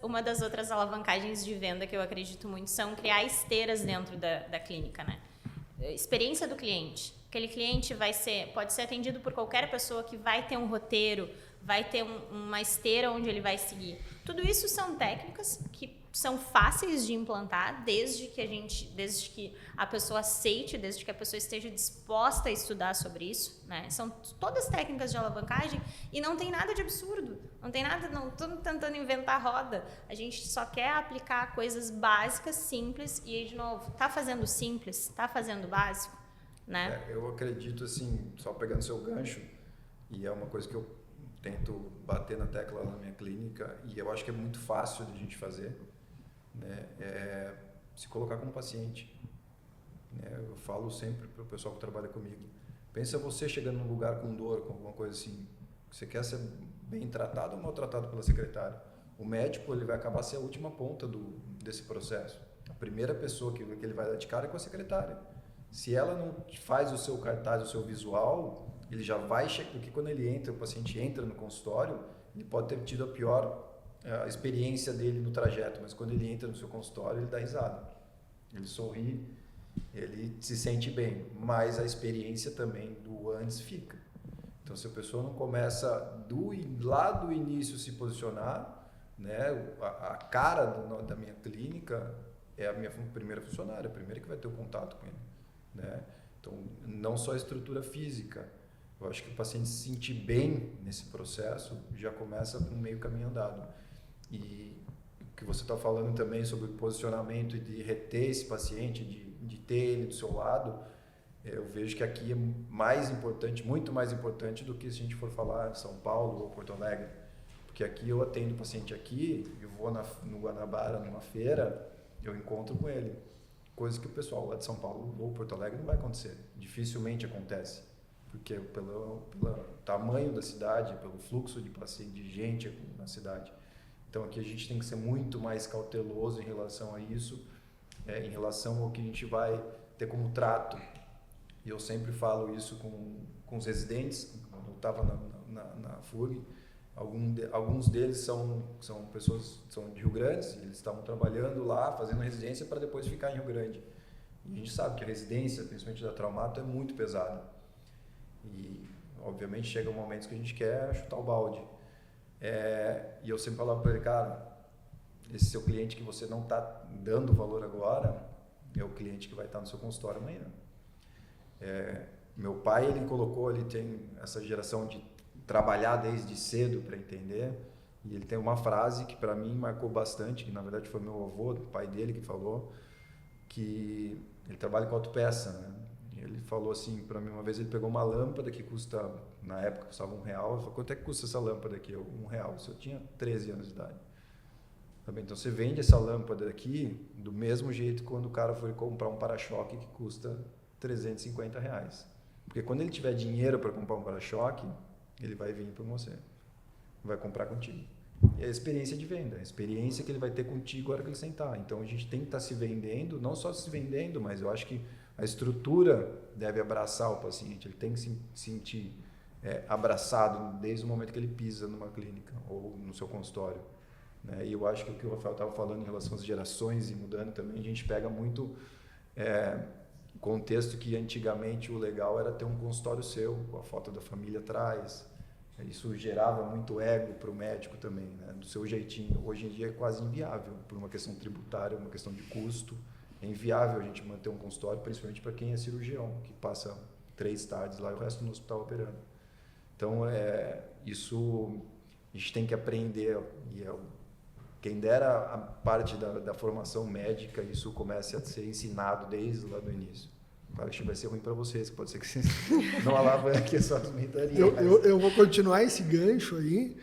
Uma das outras alavancagens de venda que eu acredito muito são criar esteiras dentro da clínica, né? Experiência do cliente. Aquele cliente pode ser atendido por qualquer pessoa que vai ter um roteiro, vai ter uma esteira onde ele vai seguir. Tudo isso são técnicas que são fáceis de implantar desde que a pessoa aceite, desde que a pessoa esteja disposta a estudar sobre isso, né? São todas técnicas de alavancagem e não tem nada de absurdo, não estamos tentando inventar roda, a gente só quer aplicar coisas básicas, simples e, de novo, tá fazendo simples, tá fazendo básico, né? Eu acredito, assim, só pegando seu gancho, e é uma coisa que eu tento bater na tecla lá na minha clínica, e eu acho que é muito fácil de a gente fazer, né? É se colocar como paciente, né? Eu falo sempre para o pessoal que trabalha comigo, pensa você chegando num lugar com dor, com alguma coisa assim, você quer ser bem tratado ou maltratado pela secretária? O médico, ele vai acabar ser a última ponta desse processo. A primeira pessoa que ele vai dar de cara é com a secretária. Se ela não faz o seu cartaz, o seu visual, ele já vai checar, porque quando o paciente entra no consultório, ele pode ter tido a pior experiência dele no trajeto, mas quando ele entra no seu consultório, ele dá risada, ele sorri, ele se sente bem, mas a experiência também do antes fica. Então, se a pessoa não começa lá do início se posicionar, né, a cara da minha clínica é a minha primeira funcionária, a primeira que vai ter o contato com ele, né? Então, não só a estrutura física, eu acho que o paciente se sentir bem nesse processo já começa com meio caminho andado. E o que você está falando também sobre o posicionamento e de reter esse paciente, de ter ele do seu lado, eu vejo que aqui é mais importante, muito mais importante do que se a gente for falar em São Paulo ou Porto Alegre. Porque aqui eu atendo o paciente aqui, eu vou no Guanabara, numa feira, eu encontro com ele. Coisa que o pessoal lá de São Paulo ou Porto Alegre não vai acontecer. Dificilmente acontece. Porque pelo tamanho da cidade, pelo fluxo de paciente, de gente na cidade. Então aqui a gente tem que ser muito mais cauteloso em relação a isso, em relação ao que a gente vai ter como trato. E eu sempre falo isso com os residentes, quando eu estava na FURG, alguns deles são pessoas são de Rio Grande, eles estavam trabalhando lá, fazendo residência para depois ficar em Rio Grande. E a gente sabe que a residência, principalmente da traumato, é muito pesada. E, obviamente, chega um momento que a gente quer chutar o balde. E eu sempre falava para ele, cara, esse seu cliente que você não está dando valor agora é o cliente que vai estar no seu consultório amanhã. Meu pai, ele tem essa geração de trabalhar desde cedo para entender, e ele tem uma frase que para mim marcou bastante, que na verdade foi meu avô, o pai dele que falou, que ele trabalha com autopeça, né? Ele falou assim para mim, uma vez ele pegou uma lâmpada que custa, na época custava R$1, ele falou, quanto é que custa essa lâmpada aqui? Eu, R$1, eu tinha 13 anos de idade. Tá bem, então você vende essa lâmpada aqui do mesmo jeito que quando o cara for comprar um para-choque que custa R$350. Porque quando ele tiver dinheiro para comprar um para-choque, ele vai vir para você, vai comprar contigo. E a experiência de venda, a experiência que ele vai ter contigo na hora que ele sentar. Então a gente tem que estar se vendendo, não só se vendendo, mas eu acho que a estrutura deve abraçar o paciente, ele tem que se sentir abraçado desde o momento que ele pisa numa clínica ou no seu consultório, né? E eu acho que o que o Rafael estava falando em relação às gerações e mudando também, a gente pega muito contexto que antigamente o legal era ter um consultório seu, com a foto da família atrás. Isso gerava muito ego para o médico também, né? Do seu jeitinho. Hoje em dia é quase inviável, por uma questão tributária, uma questão de custo. É inviável a gente manter um consultório, principalmente para quem é cirurgião, que passa 3 tardes lá e o resto no hospital operando. Então, isso a gente tem que aprender. E quem dera a parte da formação médica, isso comece a ser ensinado desde lá do início. Claro que vai ser ruim para vocês, pode ser que vocês não alavanquem suas mentarias. Eu vou continuar esse gancho aí,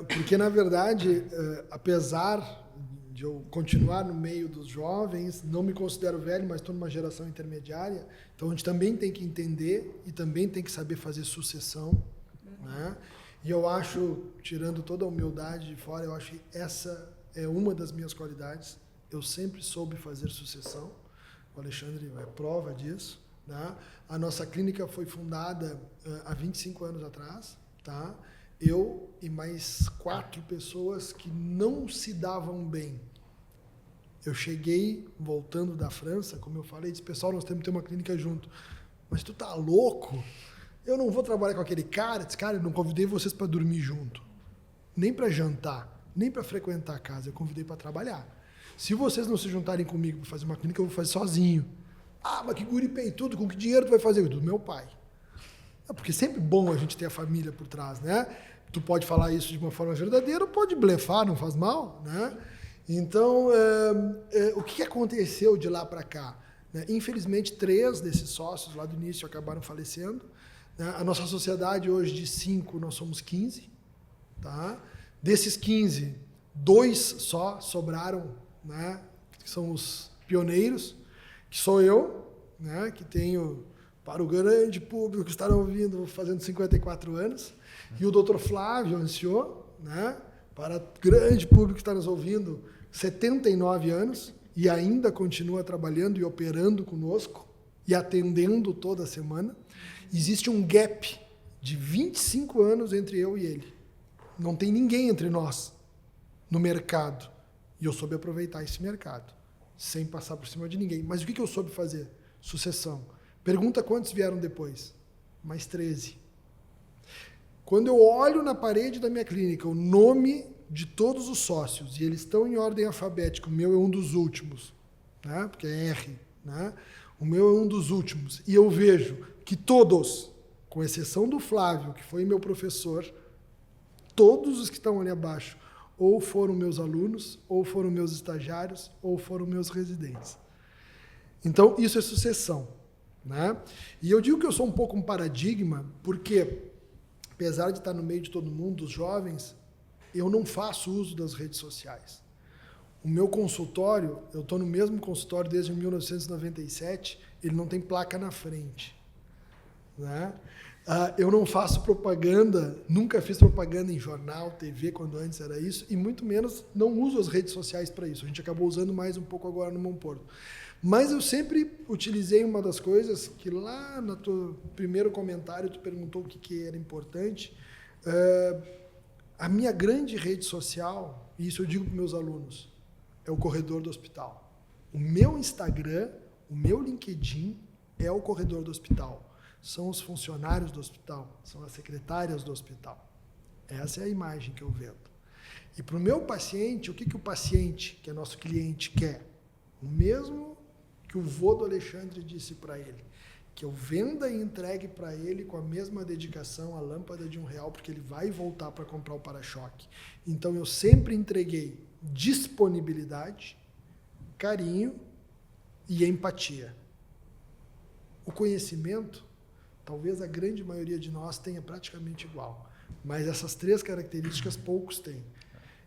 porque, na verdade, apesar de eu continuar no meio dos jovens, não me considero velho, mas estou numa geração intermediária, então a gente também tem que entender e também tem que saber fazer sucessão, né? E eu acho, tirando toda a humildade de fora, eu acho que essa é uma das minhas qualidades. Eu sempre soube fazer sucessão. O Alexandre é prova disso, né? A nossa clínica foi fundada há 25 anos atrás, tá? Eu e mais 4 pessoas que não se davam bem. Eu cheguei, voltando da França, como eu falei, disse, pessoal, nós temos que ter uma clínica junto. mas tu tá louco? Eu não vou trabalhar com aquele cara. Disse, cara, eu não convidei vocês para dormir junto, nem para jantar, nem para frequentar a casa. Eu convidei para trabalhar. Se vocês não se juntarem comigo para fazer uma clínica, eu vou fazer sozinho. Ah, mas que guri peitudo, com que dinheiro tu vai fazer? Do meu pai. Porque é sempre bom a gente ter a família por trás, né? Tu pode falar isso de uma forma verdadeira ou pode blefar, não faz mal, né? Então, o que aconteceu de lá para cá? Infelizmente, 3 desses sócios lá do início acabaram falecendo. A nossa sociedade hoje de 5, nós somos 15. Tá? Desses 15, 2 só sobraram, né? Que são os pioneiros, que sou eu, né? Que tenho, para o grande público que estarão ouvindo, fazendo 54 anos, e o Dr. Flávio Anciot, né? Para o grande público que está nos ouvindo, 79 anos, e ainda continua trabalhando e operando conosco, e atendendo toda semana. Existe um gap de 25 anos entre eu e ele. Não tem ninguém entre nós no mercado. E eu soube aproveitar esse mercado, sem passar por cima de ninguém. Mas o que eu soube fazer? Sucessão. Pergunta quantos vieram depois? Mais 13. Quando eu olho na parede da minha clínica o nome de todos os sócios, e eles estão em ordem alfabética, o meu é um dos últimos, né? Porque é R, né? O meu é um dos últimos. E eu vejo que todos, com exceção do Flávio, que foi meu professor, todos os que estão ali abaixo, ou foram meus alunos, ou foram meus estagiários, ou foram meus residentes. Então, isso é sucessão, né? E eu digo que eu sou um pouco um paradigma, porque, apesar de estar no meio de todo mundo, dos jovens, eu não faço uso das redes sociais. O meu consultório, eu estou no mesmo consultório desde 1997, ele não tem placa na frente, né? Eu não faço propaganda, nunca fiz propaganda em jornal, TV, quando antes era isso, e muito menos não uso as redes sociais para isso. A gente acabou usando mais um pouco agora no Monporto. Mas eu sempre utilizei uma das coisas que lá no teu primeiro comentário tu perguntou o que era importante. A minha grande rede social, e isso eu digo para meus alunos, é o corredor do hospital. O meu Instagram, o meu LinkedIn é o corredor do hospital. São os funcionários do hospital, são as secretárias do hospital. Essa é a imagem que eu vendo. E para o meu paciente, o que o paciente, que é nosso cliente, quer? O mesmo que o vô do Alexandre disse para ele, que eu venda e entregue para ele com a mesma dedicação a lâmpada de R$1, porque ele vai voltar para comprar o para-choque. Então, eu sempre entreguei disponibilidade, carinho e empatia. O conhecimento, talvez a grande maioria de nós tenha praticamente igual, mas essas 3 características poucos têm.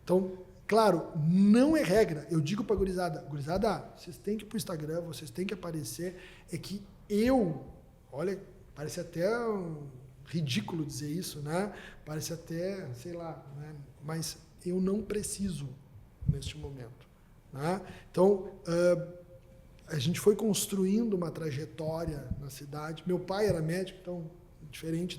Então, claro, não é regra. Eu digo para a gurizada, vocês têm que ir para o Instagram, vocês têm que aparecer. É que olha, parece até ridículo dizer isso, né? Parece até, sei lá, né? Mas eu não preciso neste momento, né? Então, a gente foi construindo uma trajetória na cidade. Meu pai era médico, então, diferente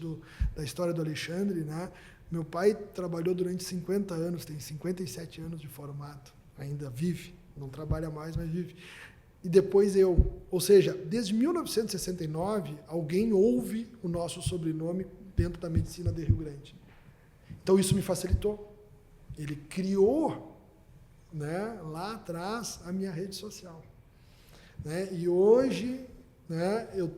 da história do Alexandre, né? Meu pai trabalhou durante 50 anos, tem 57 anos de formado, ainda vive, não trabalha mais, mas vive. E depois eu. Ou seja, desde 1969, alguém ouve o nosso sobrenome dentro da medicina de Rio Grande. Então, isso me facilitou. Ele criou, né, lá atrás a minha rede social. Né? E hoje, né, eu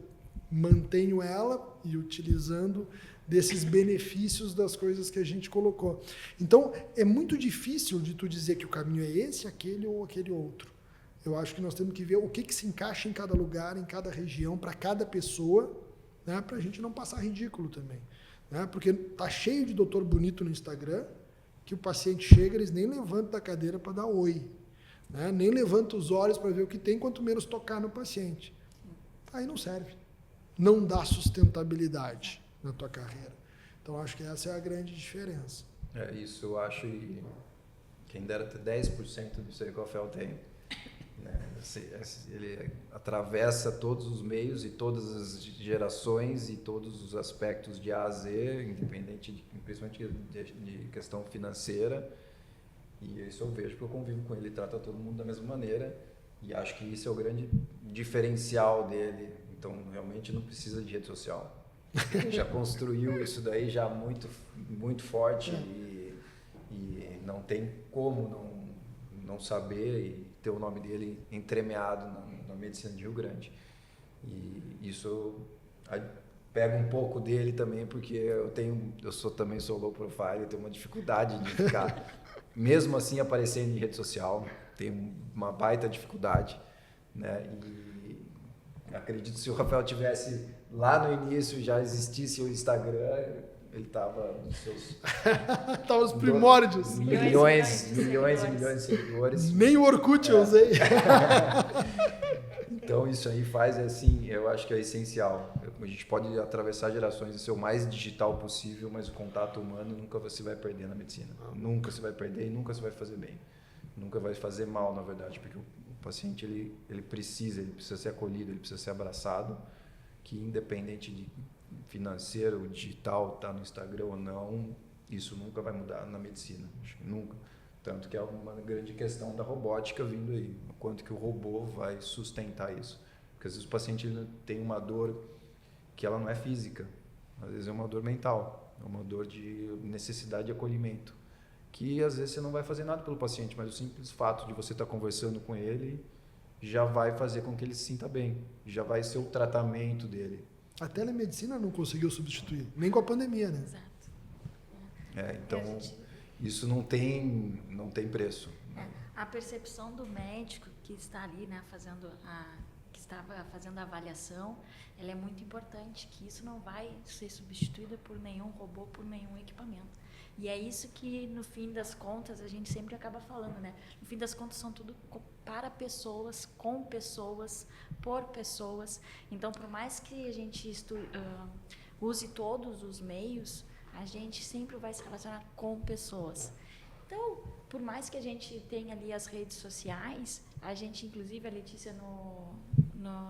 mantenho ela e utilizando desses benefícios das coisas que a gente colocou. Então, é muito difícil de tu dizer que o caminho é esse, aquele ou aquele outro. Eu acho que nós temos que ver o que se encaixa em cada lugar, em cada região, para cada pessoa, né, para a gente não passar ridículo também. Né? Porque tá cheio de doutor bonito no Instagram, que o paciente chega, eles nem levantam da cadeira para dar oi. Né? Nem levantam os olhos para ver o que tem, quanto menos tocar no paciente. Aí não serve. Não dá sustentabilidade na tua carreira. Então, acho que essa é a grande diferença. Isso eu acho, e quem dera ter 10% do Sericofel tem. Né? Ele atravessa todos os meios e todas as gerações e todos os aspectos de A a Z, independente, principalmente de questão financeira. E isso eu vejo porque eu convivo com ele, trata todo mundo da mesma maneira. E acho que isso é o grande diferencial dele, Então, realmente não precisa de rede social. Já construiu isso daí já muito, muito forte e não tem como não saber e ter o nome dele entremeado na medicina de Rio Grande. E isso pega um pouco dele também, porque eu também sou low profile, eu tenho uma dificuldade de ficar, mesmo assim, aparecendo em rede social, tenho uma baita dificuldade, né? E acredito que se o Rafael tivesse lá no início, já existisse o Instagram, ele estava nos seus... Tava os primórdios. Milhões e milhões de seguidores. Nem o Orkut eu usei. Então, isso aí faz, assim, eu acho que é essencial. A gente pode atravessar gerações e ser o mais digital possível, mas o contato humano nunca você vai perder na medicina. Nunca você vai perder e nunca você vai fazer bem. Nunca vai fazer mal, na verdade, porque o paciente, ele precisa ser acolhido, ele precisa ser abraçado, que independente de financeiro, digital, tá no Instagram ou não, isso nunca vai mudar na medicina. Acho que nunca. Tanto que é uma grande questão da robótica vindo aí. O quanto que o robô vai sustentar isso. Porque às vezes o paciente ele tem uma dor que ela não é física. Às vezes é uma dor mental. É uma dor de necessidade de acolhimento. Que às vezes você não vai fazer nada pelo paciente, mas o simples fato de você estar conversando com ele já vai fazer com que ele se sinta bem. Já vai ser o tratamento dele. A telemedicina não conseguiu substituir, nem com a pandemia, né? Exato. Então... Isso não tem preço. A percepção do médico que está ali, né, que estava fazendo a avaliação, ela é muito importante, que isso não vai ser substituído por nenhum robô, por nenhum equipamento. E é isso que, no fim das contas, a gente sempre acaba falando, né? No fim das contas, são tudo para pessoas, com pessoas, por pessoas. Então, por mais que a gente use todos os meios, a gente sempre vai se relacionar com pessoas. Então, por mais que a gente tenha ali as redes sociais, a gente, inclusive, a Letícia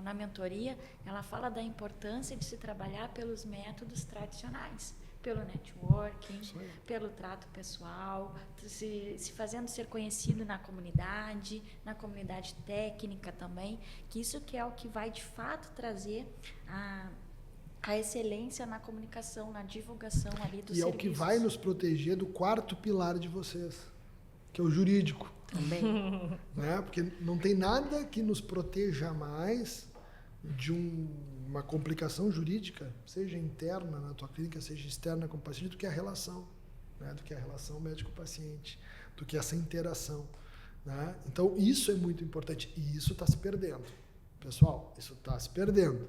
na mentoria, ela fala da importância de se trabalhar pelos métodos tradicionais, pelo networking, pelo trato pessoal, se fazendo ser conhecido na comunidade técnica também, que isso que é o que vai, de fato, trazer a excelência na comunicação, na divulgação ali dos serviços. E é o que vai nos proteger do quarto pilar de vocês, que é o jurídico. Também. Né? Porque não tem nada que nos proteja mais de uma complicação jurídica, seja interna na tua clínica, seja externa com o paciente, do que a relação, né? Do que a relação médico-paciente, do que essa interação. Né? Então, isso é muito importante e isso está se perdendo. Pessoal, isso está se perdendo.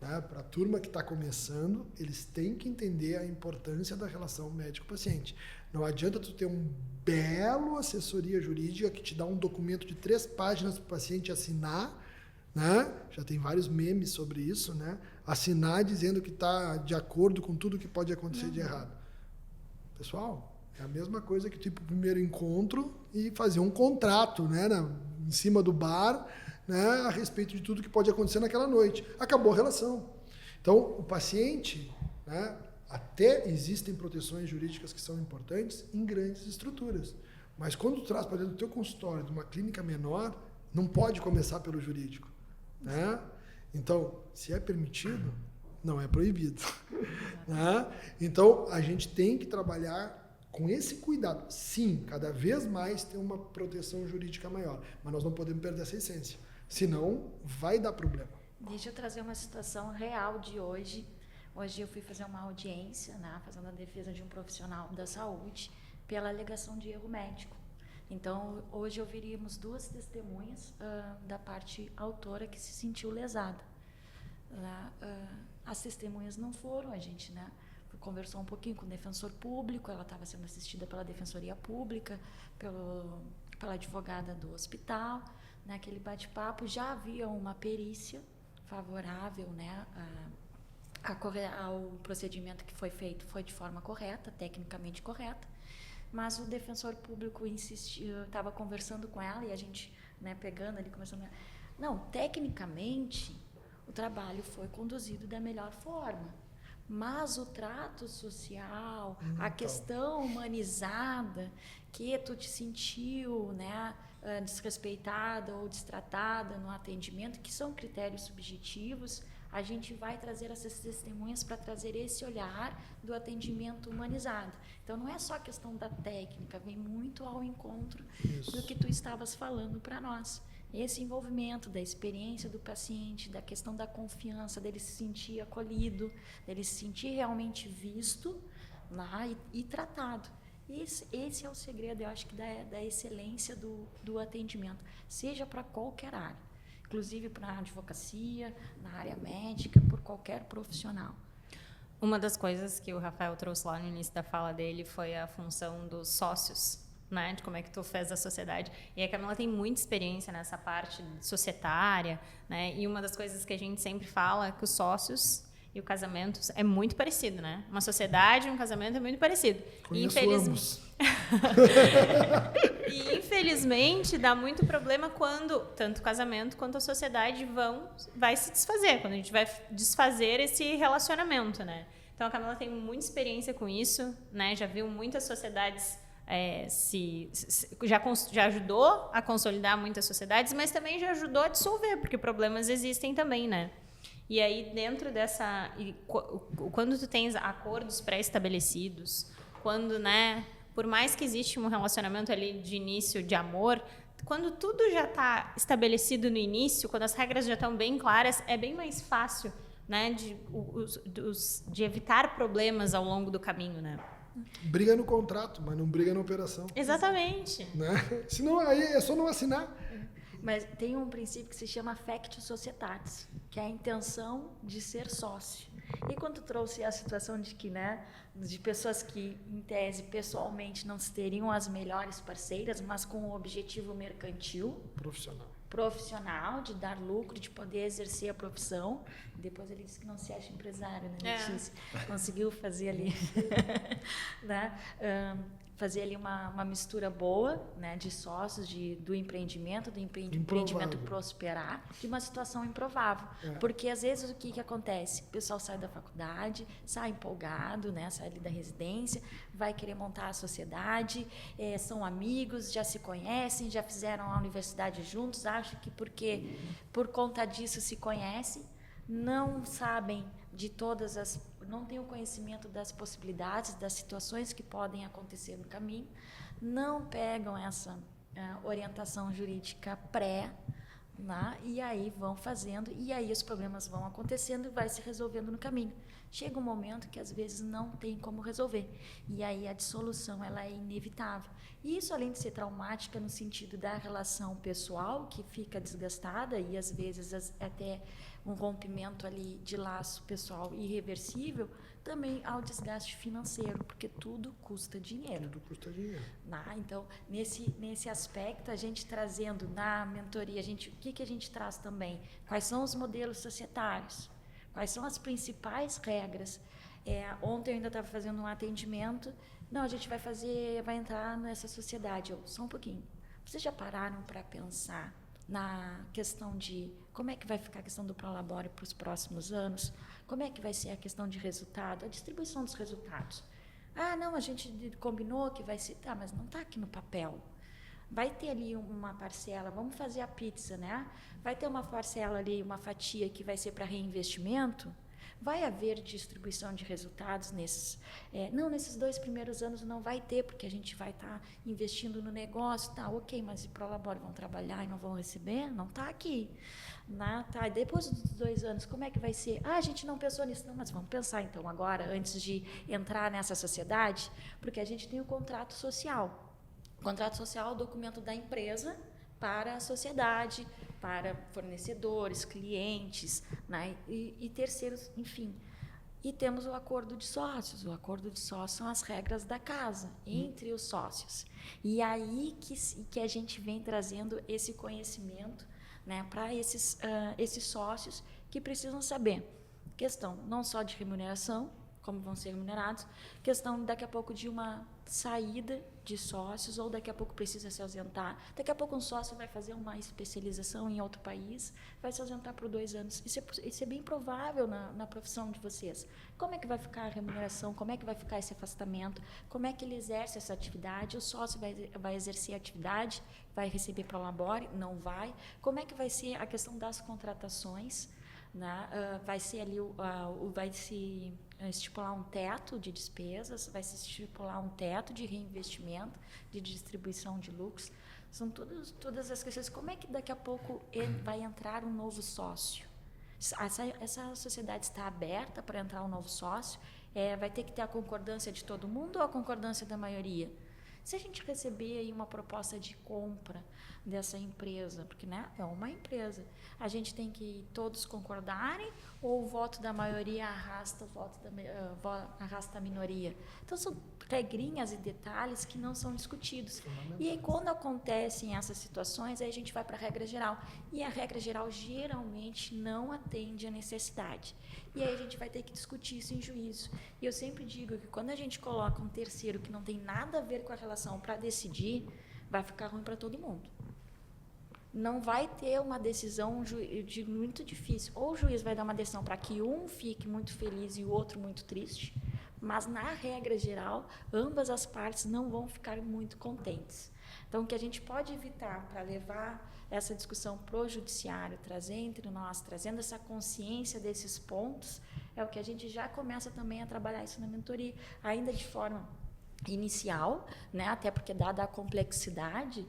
Né? Para a turma que está começando, eles têm que entender a importância da relação médico-paciente. Não adianta tu ter um belo assessoria jurídica que te dá um documento de 3 páginas para o paciente assinar, né? Já tem vários memes sobre isso, né? Assinar dizendo que está de acordo com tudo que pode acontecer de errado. Pessoal, é a mesma coisa que tipo o primeiro encontro e fazer um contrato, né? Em cima do bar, né, a respeito de tudo que pode acontecer naquela noite. Acabou a relação. Então, o paciente, né, até existem proteções jurídicas que são importantes em grandes estruturas. Mas quando tu traz para dentro do teu consultório, de uma clínica menor, não pode começar pelo jurídico. Né? Então, se é permitido, não é proibido. Né? Então, a gente tem que trabalhar com esse cuidado. Sim, cada vez mais ter uma proteção jurídica maior. Mas nós não podemos perder essa essência. Senão, vai dar problema. Deixa eu trazer uma situação real de hoje. Hoje eu fui fazer uma audiência, né, fazendo a defesa de um profissional da saúde pela alegação de erro médico. Então, hoje ouviríamos 2 testemunhas da parte autora que se sentiu lesada. As testemunhas não foram, a gente, né, conversou um pouquinho com o defensor público, ela estava sendo assistida pela defensoria pública, pela advogada do hospital. Naquele bate-papo já havia uma perícia favorável, né, ao procedimento que foi feito, foi de forma correta, tecnicamente correta, mas o defensor público insistiu, estava conversando com ela e a gente, né, pegando ali, conversando, não, tecnicamente o trabalho foi conduzido da melhor forma, mas o trato social, a questão humanizada, que tu te sentiu, né, desrespeitada ou destratada no atendimento, que são critérios subjetivos, a gente vai trazer essas testemunhas para trazer esse olhar do atendimento humanizado. Então, não é só a questão da técnica, vem muito ao encontro do que tu estavas falando para nós. Esse envolvimento da experiência do paciente, da questão da confiança, dele se sentir acolhido, dele se sentir realmente visto lá e tratado. Esse é o segredo, eu acho que da excelência do atendimento, seja para qualquer área, inclusive para a advocacia, na área médica, por qualquer profissional. Uma das coisas que o Rafael trouxe lá no início da fala dele foi a função dos sócios, né? De como é que tu fez a sociedade. E a Camila tem muita experiência nessa parte societária, né? E uma das coisas que a gente sempre fala é que os sócios e o casamento é muito parecido, né? Uma sociedade e um casamento é muito parecido. Conheço ambos. E infelizmente dá muito problema quando tanto o casamento quanto a sociedade vai se desfazer, quando a gente vai desfazer esse relacionamento, né? Então a Camila tem muita experiência com isso, né? Já viu muitas sociedades já ajudou a consolidar muitas sociedades, mas também já ajudou a dissolver, porque problemas existem também, né? E aí, dentro dessa... Quando tu tens acordos pré-estabelecidos, quando, né, por mais que existe um relacionamento ali de início de amor, quando tudo já está estabelecido no início, quando as regras já estão bem claras, é bem mais fácil, né, de evitar problemas ao longo do caminho, né? Briga no contrato, mas não briga na operação. Exatamente. Né? Senão aí é só não assinar. Mas tem um princípio que se chama factio societatis, que é a intenção de ser sócio. E quando trouxe a situação de que, né, de pessoas que, em tese, pessoalmente não seriam as melhores parceiras, mas com o objetivo mercantil, profissional, de dar lucro, de poder exercer a profissão. Depois ele disse que não se acha empresário, né, Letícia? Conseguiu fazer ali, né? Fazer ali uma mistura boa, né, de sócios, do empreendimento prosperar, de uma situação improvável. Porque, às vezes, o que acontece? O pessoal sai da faculdade, sai empolgado, né, sai ali da residência, vai querer montar a sociedade, são amigos, já se conhecem, já fizeram a universidade juntos, acham que porque por conta disso se conhecem, não sabem de não têm o conhecimento das possibilidades, das situações que podem acontecer no caminho, não pegam essa orientação jurídica né, e aí vão fazendo, e aí os problemas vão acontecendo e vai se resolvendo no caminho. Chega um momento que às vezes não tem como resolver, e aí a dissolução ela é inevitável. E isso, além de ser traumática no sentido da relação pessoal, que fica desgastada e às vezes até um rompimento ali de laço pessoal irreversível, também ao desgaste financeiro, porque tudo custa dinheiro. Então, nesse aspecto, a gente trazendo na mentoria, o que a gente traz também? Quais são os modelos societários? Quais são as principais regras? Ontem eu ainda estava fazendo um atendimento. Não, a gente vai entrar nessa sociedade. Só um pouquinho. Vocês já pararam para pensar na questão de como é que vai ficar a questão do prolabore para os próximos anos? Como é que vai ser a questão de resultado, a distribuição dos resultados? Ah, não, a gente combinou que vai ser... Tá, mas não está aqui no papel. Vai ter ali uma parcela, vamos fazer a pizza, né? Vai ter uma parcela ali, uma fatia que vai ser para reinvestimento? Vai haver distribuição de resultados nesses... nesses 2 primeiros anos não vai ter, porque a gente vai estar investindo no negócio. Tá, ok, mas e prolabore vão trabalhar e não vão receber? Não está aqui. Tá, depois dos 2 anos, como é que vai ser? Ah, a gente não pensou nisso. Não, mas vamos pensar então agora, antes de entrar nessa sociedade, porque a gente tem o contrato social. O contrato social é o documento da empresa para a sociedade, para fornecedores, clientes, né, e terceiros, enfim. E temos o acordo de sócios. O acordo de sócios são as regras da casa, entre os sócios. E aí que a gente vem trazendo esse conhecimento, né, para esses sócios que precisam saber. Questão não só de remuneração, como vão ser remunerados, questão daqui a pouco de uma saída de sócios, ou daqui a pouco precisa se ausentar. Daqui a pouco um sócio vai fazer uma especialização em outro país, vai se ausentar por 2 anos. Isso é bem provável na profissão de vocês. Como é que vai ficar a remuneração? Como é que vai ficar esse afastamento? Como é que ele exerce essa atividade? O sócio vai exercer a atividade? Vai receber prolabore? Não vai? Como é que vai ser a questão das contratações? né? Vai ser ali, vai se estipular um teto de despesas, vai se estipular um teto de reinvestimento, de distribuição de lucros. São todas as questões. Como é que daqui a pouco vai entrar um novo sócio? Essa sociedade está aberta para entrar um novo sócio? Vai ter que ter a concordância de todo mundo ou a concordância da maioria? Se a gente receber aí uma proposta de compra dessa empresa, porque, né, é uma empresa, a gente tem que todos concordarem ou o voto da maioria arrasta a minoria? Então, são regrinhas e detalhes que não são discutidos. E aí, quando acontecem essas situações, aí a gente vai para a regra geral. E a regra geral geralmente não atende à necessidade. E aí a gente vai ter que discutir isso em juízo. E eu sempre digo que quando a gente coloca um terceiro que não tem nada a ver com a relação para decidir, vai ficar ruim para todo mundo. Não vai ter uma decisão muito difícil. Ou o juiz vai dar uma decisão para que um fique muito feliz e o outro muito triste, mas, na regra geral, ambas as partes não vão ficar muito contentes. Então, o que a gente pode evitar para levar essa discussão para o judiciário, trazer entre nós, trazendo essa consciência desses pontos, é o que a gente já começa também a trabalhar isso na mentoria, ainda de forma inicial, né? Até porque, dada a complexidade,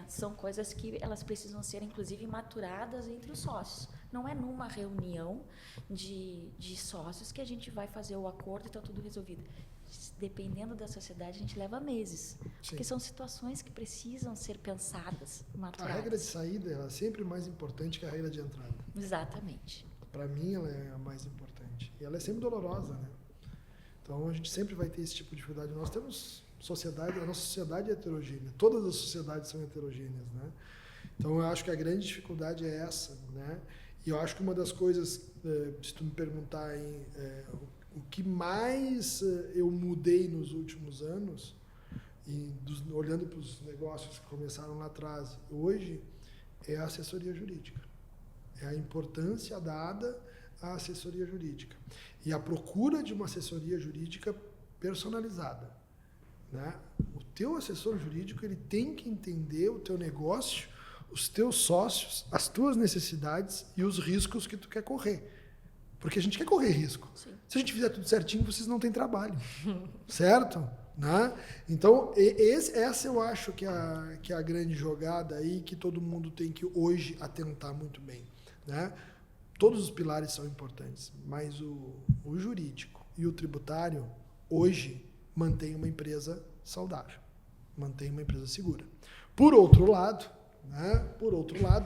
são coisas que elas precisam ser, inclusive, maturadas entre os sócios. Não é numa reunião de sócios que a gente vai fazer o acordo e está tudo resolvido. Dependendo da sociedade, a gente leva meses. Sim. Porque são situações que precisam ser pensadas, maturadas. A regra de saída é sempre mais importante que a regra de entrada. Exatamente. Para mim, ela é a mais importante. E ela é sempre dolorosa, né? Então, a gente sempre vai ter esse tipo de dificuldade. Nós temos sociedade, a nossa sociedade é heterogênea. Todas as sociedades são heterogêneas, né? Então, eu acho que a grande dificuldade é essa, né? E eu acho que uma das coisas, se tu me perguntar o que mais eu mudei nos últimos anos, olhando para os negócios que começaram lá atrás, hoje, é a assessoria jurídica. É a importância dada à assessoria jurídica. E a procura de uma assessoria jurídica personalizada, né? O teu assessor jurídico, ele tem que entender o teu negócio, os teus sócios, as tuas necessidades e os riscos que tu quer correr. Porque a gente quer correr risco. Sim. Se a gente fizer tudo certinho, vocês não têm trabalho. Certo? Né? Então, essa eu acho que é a grande jogada aí que todo mundo tem que hoje atentar muito bem. Né? Todos os pilares são importantes, mas o jurídico e o tributário hoje mantém uma empresa saudável, mantém uma empresa segura. Por outro lado,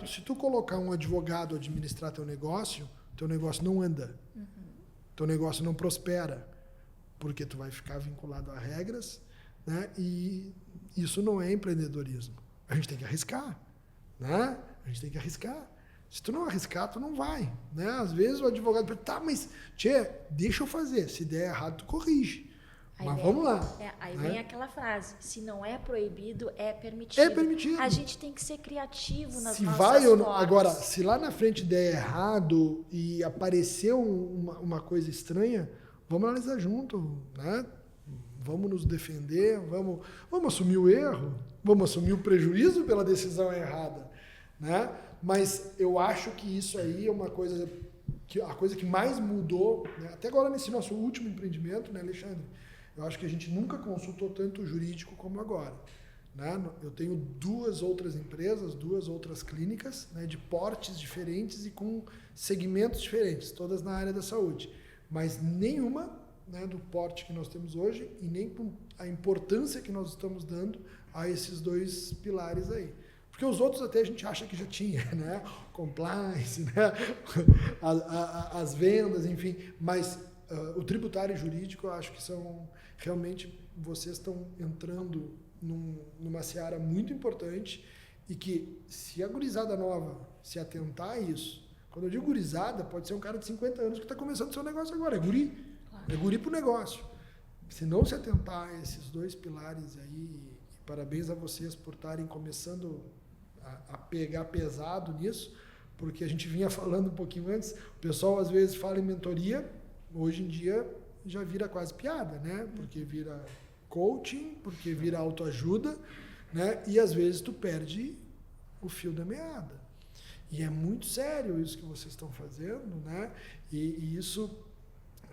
se tu colocar um advogado administrar teu negócio não anda, teu negócio não prospera, porque tu vai ficar vinculado a regras, né? E isso não é empreendedorismo. A gente tem que arriscar, né? A gente tem que arriscar. Se tu não arriscar, tu não vai, né? Às vezes o advogado pergunta, tá, mas deixa eu fazer, se der errado tu corrige. Mas vamos lá. Aí vem aquela frase, se não é proibido, é permitido. É permitido. A gente tem que ser criativo nas se nossas vai ou não, formas. agora, se lá na frente der errado e apareceu uma coisa estranha, vamos analisar junto, né? Vamos nos defender, vamos assumir o erro, vamos assumir o prejuízo pela decisão errada, né? Mas eu acho que isso aí é uma coisa a coisa que mais mudou, né? Até agora nesse nosso último empreendimento, né, Alexandre? Eu acho que a gente nunca consultou tanto o jurídico como agora, né? Eu tenho 2 outras empresas, 2 outras clínicas, né, de portes diferentes e com segmentos diferentes, todas na área da saúde, mas nenhuma, né, do porte que nós temos hoje e nem com a importância que nós estamos dando a esses 2 pilares aí. Porque os outros até a gente acha que já tinha, né? Compliance, né? As vendas, enfim, mas o tributário e jurídico eu acho que são realmente, vocês estão entrando numa seara muito importante e que se a gurizada nova se atentar a isso, quando eu digo gurizada, pode ser um cara de 50 anos que está começando o seu negócio agora, é guri, claro. É guri pro negócio. Se não se atentar a esses 2 pilares aí, parabéns a vocês por estarem começando a pegar pesado nisso, porque a gente vinha falando um pouquinho antes, o pessoal às vezes fala em mentoria, hoje em dia já vira quase piada, né? Porque vira coaching, porque vira autoajuda, né? E às vezes tu perde o fio da meada. E é muito sério isso que vocês estão fazendo, né? E isso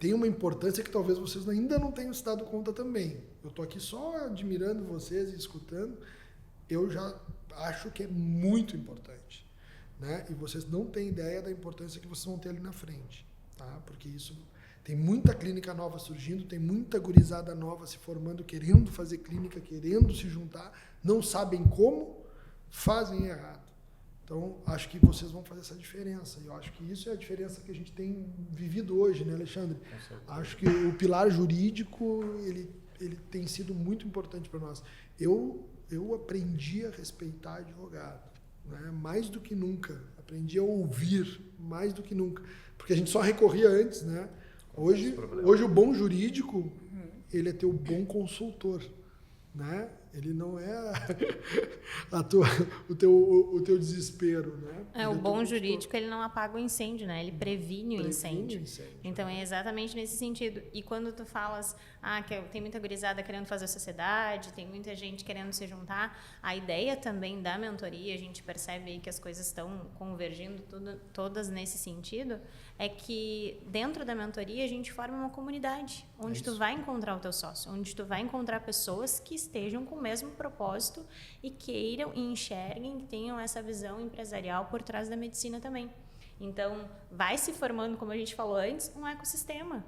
tem uma importância que talvez vocês ainda não tenham se dado conta também. Eu estou aqui só admirando vocês e escutando. Eu já acho que é muito importante, né? E vocês não têm ideia da importância que vocês vão ter ali na frente, tá? Porque isso tem muita clínica nova surgindo, tem muita gurizada nova se formando, querendo fazer clínica, querendo se juntar, não sabem como, fazem errado. Então, acho que vocês vão fazer essa diferença. E eu acho que isso é a diferença que a gente tem vivido hoje, né, Alexandre? Acho que o pilar jurídico, ele tem sido muito importante para nós. Eu aprendi a respeitar advogado, né? Mais do que nunca. Aprendi a ouvir mais do que nunca. Porque a gente só recorria antes, né? Hoje o bom jurídico, ele é teu bom consultor, né? Ele não é o teu desespero, né? O bom jurídico, ele não apaga o incêndio, né? Ele previne o incêndio. Então, é exatamente nesse sentido. E quando tu falas, que tem muita gurizada querendo fazer sociedade, tem muita gente querendo se juntar, a ideia também da mentoria, a gente percebe aí que as coisas estão convergindo todas nesse sentido, é que dentro da mentoria a gente forma uma comunidade, onde tu vai encontrar o teu sócio, onde tu vai encontrar pessoas que estejam com o mesmo propósito e queiram e enxerguem, que tenham essa visão empresarial por trás da medicina também. Então, vai se formando, como a gente falou antes, um ecossistema,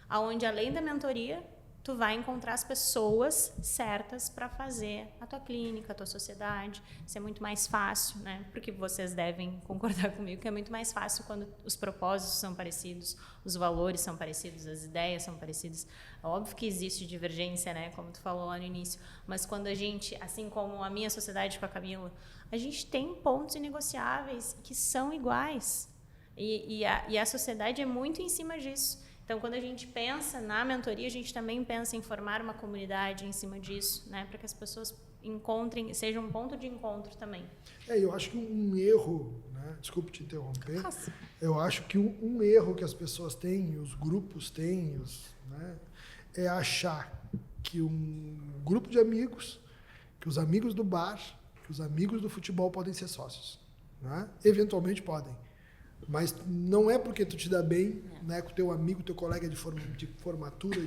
onde além da mentoria, tu vai encontrar as pessoas certas para fazer a tua clínica, a tua sociedade. Isso é muito mais fácil, né? Porque vocês devem concordar comigo que é muito mais fácil quando os propósitos são parecidos, os valores são parecidos, as ideias são parecidas. É óbvio que existe divergência, né? Como tu falou lá no início. Mas quando a gente, assim como a minha sociedade com a Camila, a gente tem pontos inegociáveis que são iguais. E a sociedade é muito em cima disso. Então, quando a gente pensa na mentoria, a gente também pensa em formar uma comunidade em cima disso, né? Para que as pessoas encontrem, seja um ponto de encontro também. Eu acho que um erro, né? Desculpe te interromper, eu acho que um erro que as pessoas têm, os grupos têm, né? É achar que um grupo de amigos, que os amigos do bar, que os amigos do futebol podem ser sócios, né? Eventualmente podem. Mas não é porque tu te dá bem, né, com o teu amigo, teu colega de formatura,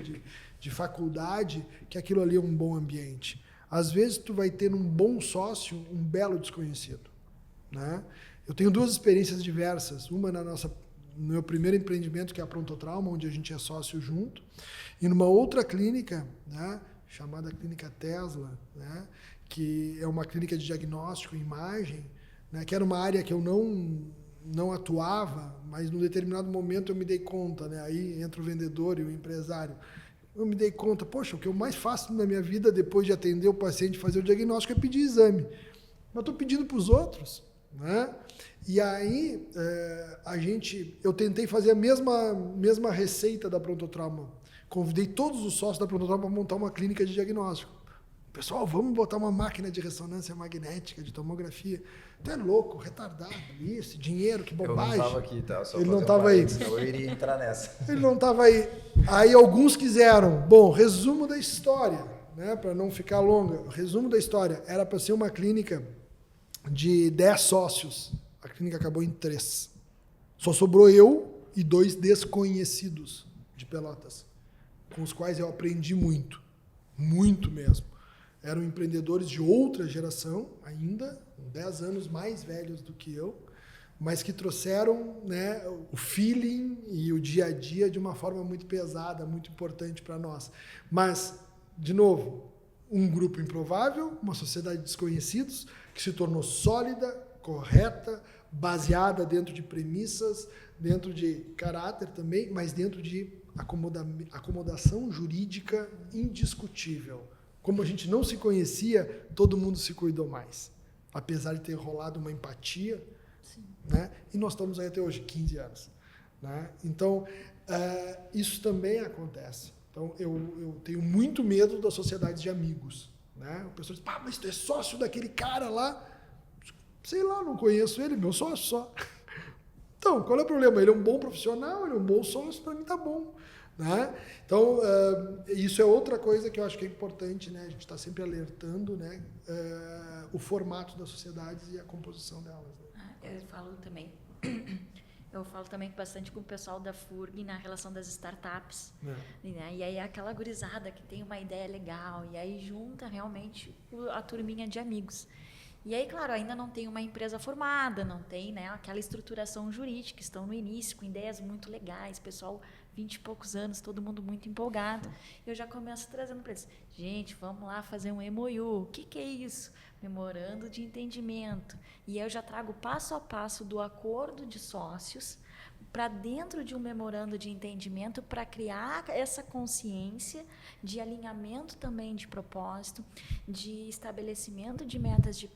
de faculdade, que aquilo ali é um bom ambiente. Às vezes tu vai ter um bom sócio um belo desconhecido, né? Eu tenho duas experiências diversas. Uma no meu primeiro empreendimento, que é a Prontotrauma, onde a gente é sócio junto, e numa outra clínica, né, chamada Clínica Tesla, né, que é uma clínica de diagnóstico e imagem, né, que era uma área que eu não atuava, mas num determinado momento eu me dei conta, né? Aí entra o vendedor e o empresário. Eu me dei conta, poxa, o que eu mais faço na minha vida depois de atender o paciente, fazer o diagnóstico, é pedir exame. Mas estou pedindo para os outros, né? E aí eu tentei fazer a mesma receita da Prontotrauma. Convidei todos os sócios da Prontotrauma para montar uma clínica de diagnóstico. Pessoal, vamos botar uma máquina de ressonância magnética, de tomografia. Tu é louco, retardado, isso, dinheiro, que bobagem. Eu não estava aqui, tá? Ele não estava aí. Eu iria entrar nessa. Ele não estava aí. Aí alguns quiseram. Bom, resumo da história, né? Para não ficar longa. Resumo da história. Era para ser uma clínica de 10 sócios. A clínica acabou em 3. Só sobrou eu e 2 desconhecidos de Pelotas, com os quais eu aprendi muito. Muito mesmo. Eram empreendedores de outra geração ainda, 10 anos mais velhos do que eu, mas que trouxeram, né, o feeling e o dia a dia de uma forma muito pesada, muito importante para nós. Mas, de novo, um grupo improvável, uma sociedade de desconhecidos, que se tornou sólida, correta, baseada dentro de premissas, dentro de caráter também, mas dentro de acomodação jurídica indiscutível. Como a gente não se conhecia, todo mundo se cuidou mais. Apesar de ter rolado uma empatia, né? E nós estamos aí até hoje, 15 anos. Né? Então, isso também acontece. Então, eu tenho muito medo das sociedades de amigos. Né? O pessoal diz, mas tu é sócio daquele cara lá? Sei lá, não conheço ele, meu sócio só. Então, qual é o problema? Ele é um bom profissional, ele é um bom sócio, para mim tá bom. Né? Então, isso é outra coisa que eu acho que é importante, né? A gente está sempre alertando, né? O formato das sociedades e a composição delas. Né? Eu falo também bastante com o pessoal da FURG na relação das startups. Né? E aí aquela gurizada que tem uma ideia legal, e aí junta realmente a turminha de amigos. E aí, claro, ainda não tem uma empresa formada, não tem, né, aquela estruturação jurídica, estão no início, com ideias muito legais, pessoal, 20 e poucos anos, todo mundo muito empolgado. Eu já começo trazendo para eles, gente, vamos lá fazer um MOU. O que é isso? Memorando de entendimento. E aí eu já trago passo a passo do acordo de sócios para dentro de um memorando de entendimento, para criar essa consciência de alinhamento também de propósito, de estabelecimento de metas de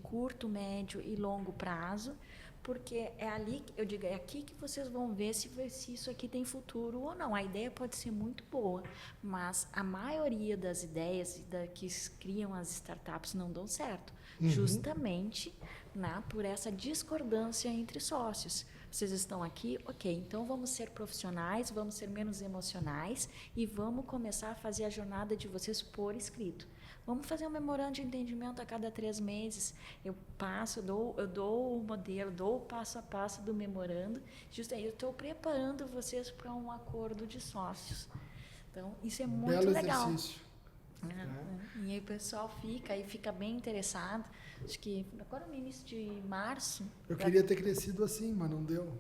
curto, médio e longo prazo, porque é ali, eu digo, é aqui que vocês vão ver se isso aqui tem futuro ou não. A ideia pode ser muito boa, mas a maioria das ideias que criam as startups não dão certo, justamente, né, por essa discordância entre sócios. Vocês estão aqui, ok, então vamos ser profissionais, vamos ser menos emocionais e vamos começar a fazer a jornada de vocês por escrito. Vamos fazer um memorando de entendimento a cada 3 meses. Eu dou o modelo, dou o passo a passo do memorando. Justamente, eu estou preparando vocês para um acordo de sócios. Então, isso é muito Belo legal. Exercício. E aí o pessoal fica bem interessado. Acho que agora no início de março... Eu queria ter crescido assim, mas não deu.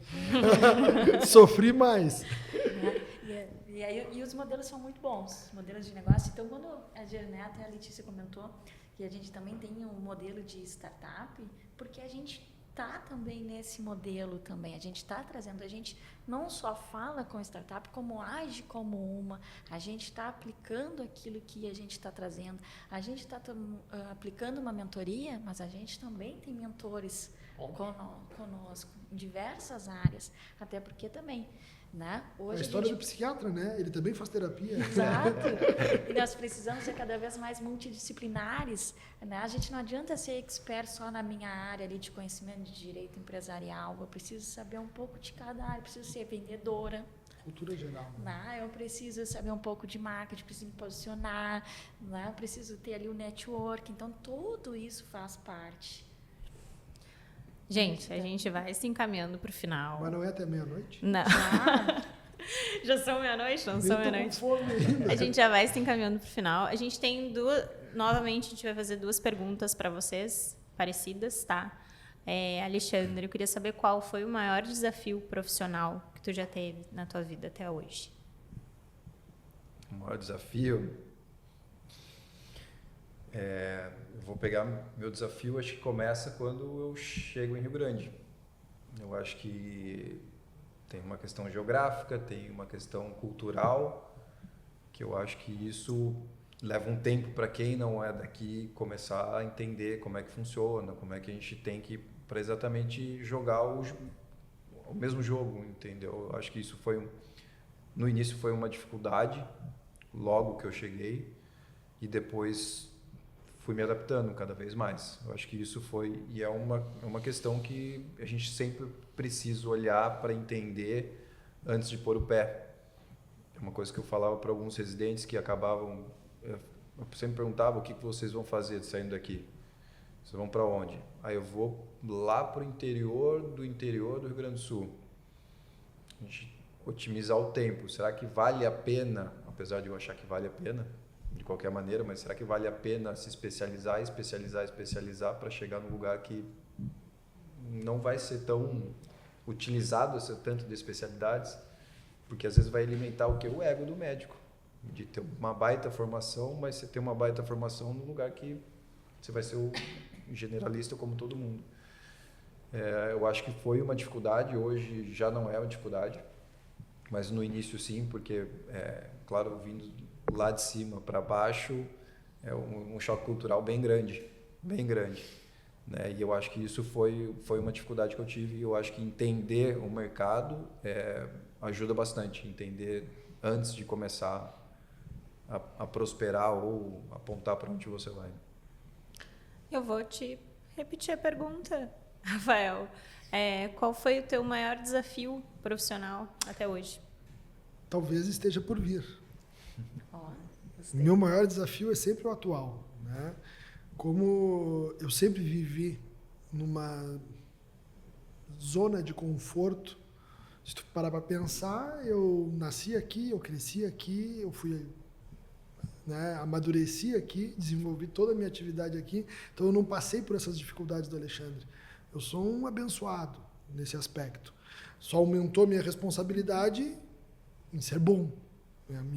Sofri mais. E os modelos são muito bons, modelos de negócio. Então, quando a Janeta e a Letícia comentou que a gente também tem um modelo de startup, porque a gente está também nesse modelo também. A gente está trazendo, a gente não só fala com startup, como age como uma. A gente está aplicando aquilo que a gente está trazendo. A gente está aplicando uma mentoria, mas a gente também tem mentores conosco em diversas áreas. Até porque também... Né? Hoje a história do psiquiatra, né? Ele também faz terapia. Exato. E nós precisamos ser cada vez mais multidisciplinares. Né? A gente não adianta ser expert só na minha área ali de conhecimento de direito empresarial. Eu preciso saber um pouco de cada área. Eu preciso ser vendedora. Cultura geral. Né? Eu preciso saber um pouco de marketing, preciso me posicionar. Né? Eu preciso ter ali o network. Então, tudo isso faz parte. Gente, a gente vai se encaminhando para o final. Mas não é até meia-noite? Não. Já são meia-noite? Não são meia-noite? A gente já vai se encaminhando para o final. A gente tem novamente, a gente vai fazer 2 perguntas para vocês, parecidas, tá? Alexandre, eu queria saber qual foi o maior desafio profissional que tu já teve na tua vida até hoje. O maior desafio... eu vou pegar meu desafio, acho que começa quando eu chego em Rio Grande. Eu acho que tem uma questão geográfica, tem uma questão cultural, que eu acho que isso leva um tempo para quem não é daqui começar a entender como é que funciona, como é que a gente tem que, para exatamente jogar o mesmo jogo, entendeu? Eu acho que isso no início foi uma dificuldade, logo que eu cheguei, e depois fui me adaptando cada vez mais. Eu acho que isso é uma questão que a gente sempre precisa olhar para entender antes de pôr o pé. É uma coisa que eu falava para alguns residentes que acabavam... Eu sempre perguntava o que vocês vão fazer saindo daqui. Vocês vão para onde? Aí eu vou lá para o interior do Rio Grande do Sul. A gente otimizar o tempo. Será que vale a pena, apesar de eu achar que vale a pena, de qualquer maneira, mas será que vale a pena se especializar para chegar num lugar que não vai ser tão utilizado esse tanto de especialidades? Porque às vezes vai alimentar o quê? O ego do médico, de ter uma baita formação, mas você ter uma baita formação num lugar que você vai ser o generalista como todo mundo. Eu acho que foi uma dificuldade, hoje já não é uma dificuldade, mas no início sim, porque, claro, vindo lá de cima para baixo é um choque cultural bem grande, né? E eu acho que isso foi uma dificuldade que eu tive, e eu acho que entender o mercado ajuda bastante, entender antes de começar a prosperar ou apontar para onde você vai. Eu vou te repetir a pergunta, Rafael. Qual foi o teu maior desafio profissional até hoje? Talvez esteja por vir. Meu maior desafio é sempre o atual, né? Como eu sempre vivi numa zona de conforto. Se tu parar para pensar, eu nasci aqui, eu cresci aqui, eu fui, né, amadureci aqui, desenvolvi toda a minha atividade aqui, então eu não passei por essas dificuldades do Alexandre. Eu sou um abençoado nesse aspecto. Só aumentou minha responsabilidade em ser bom.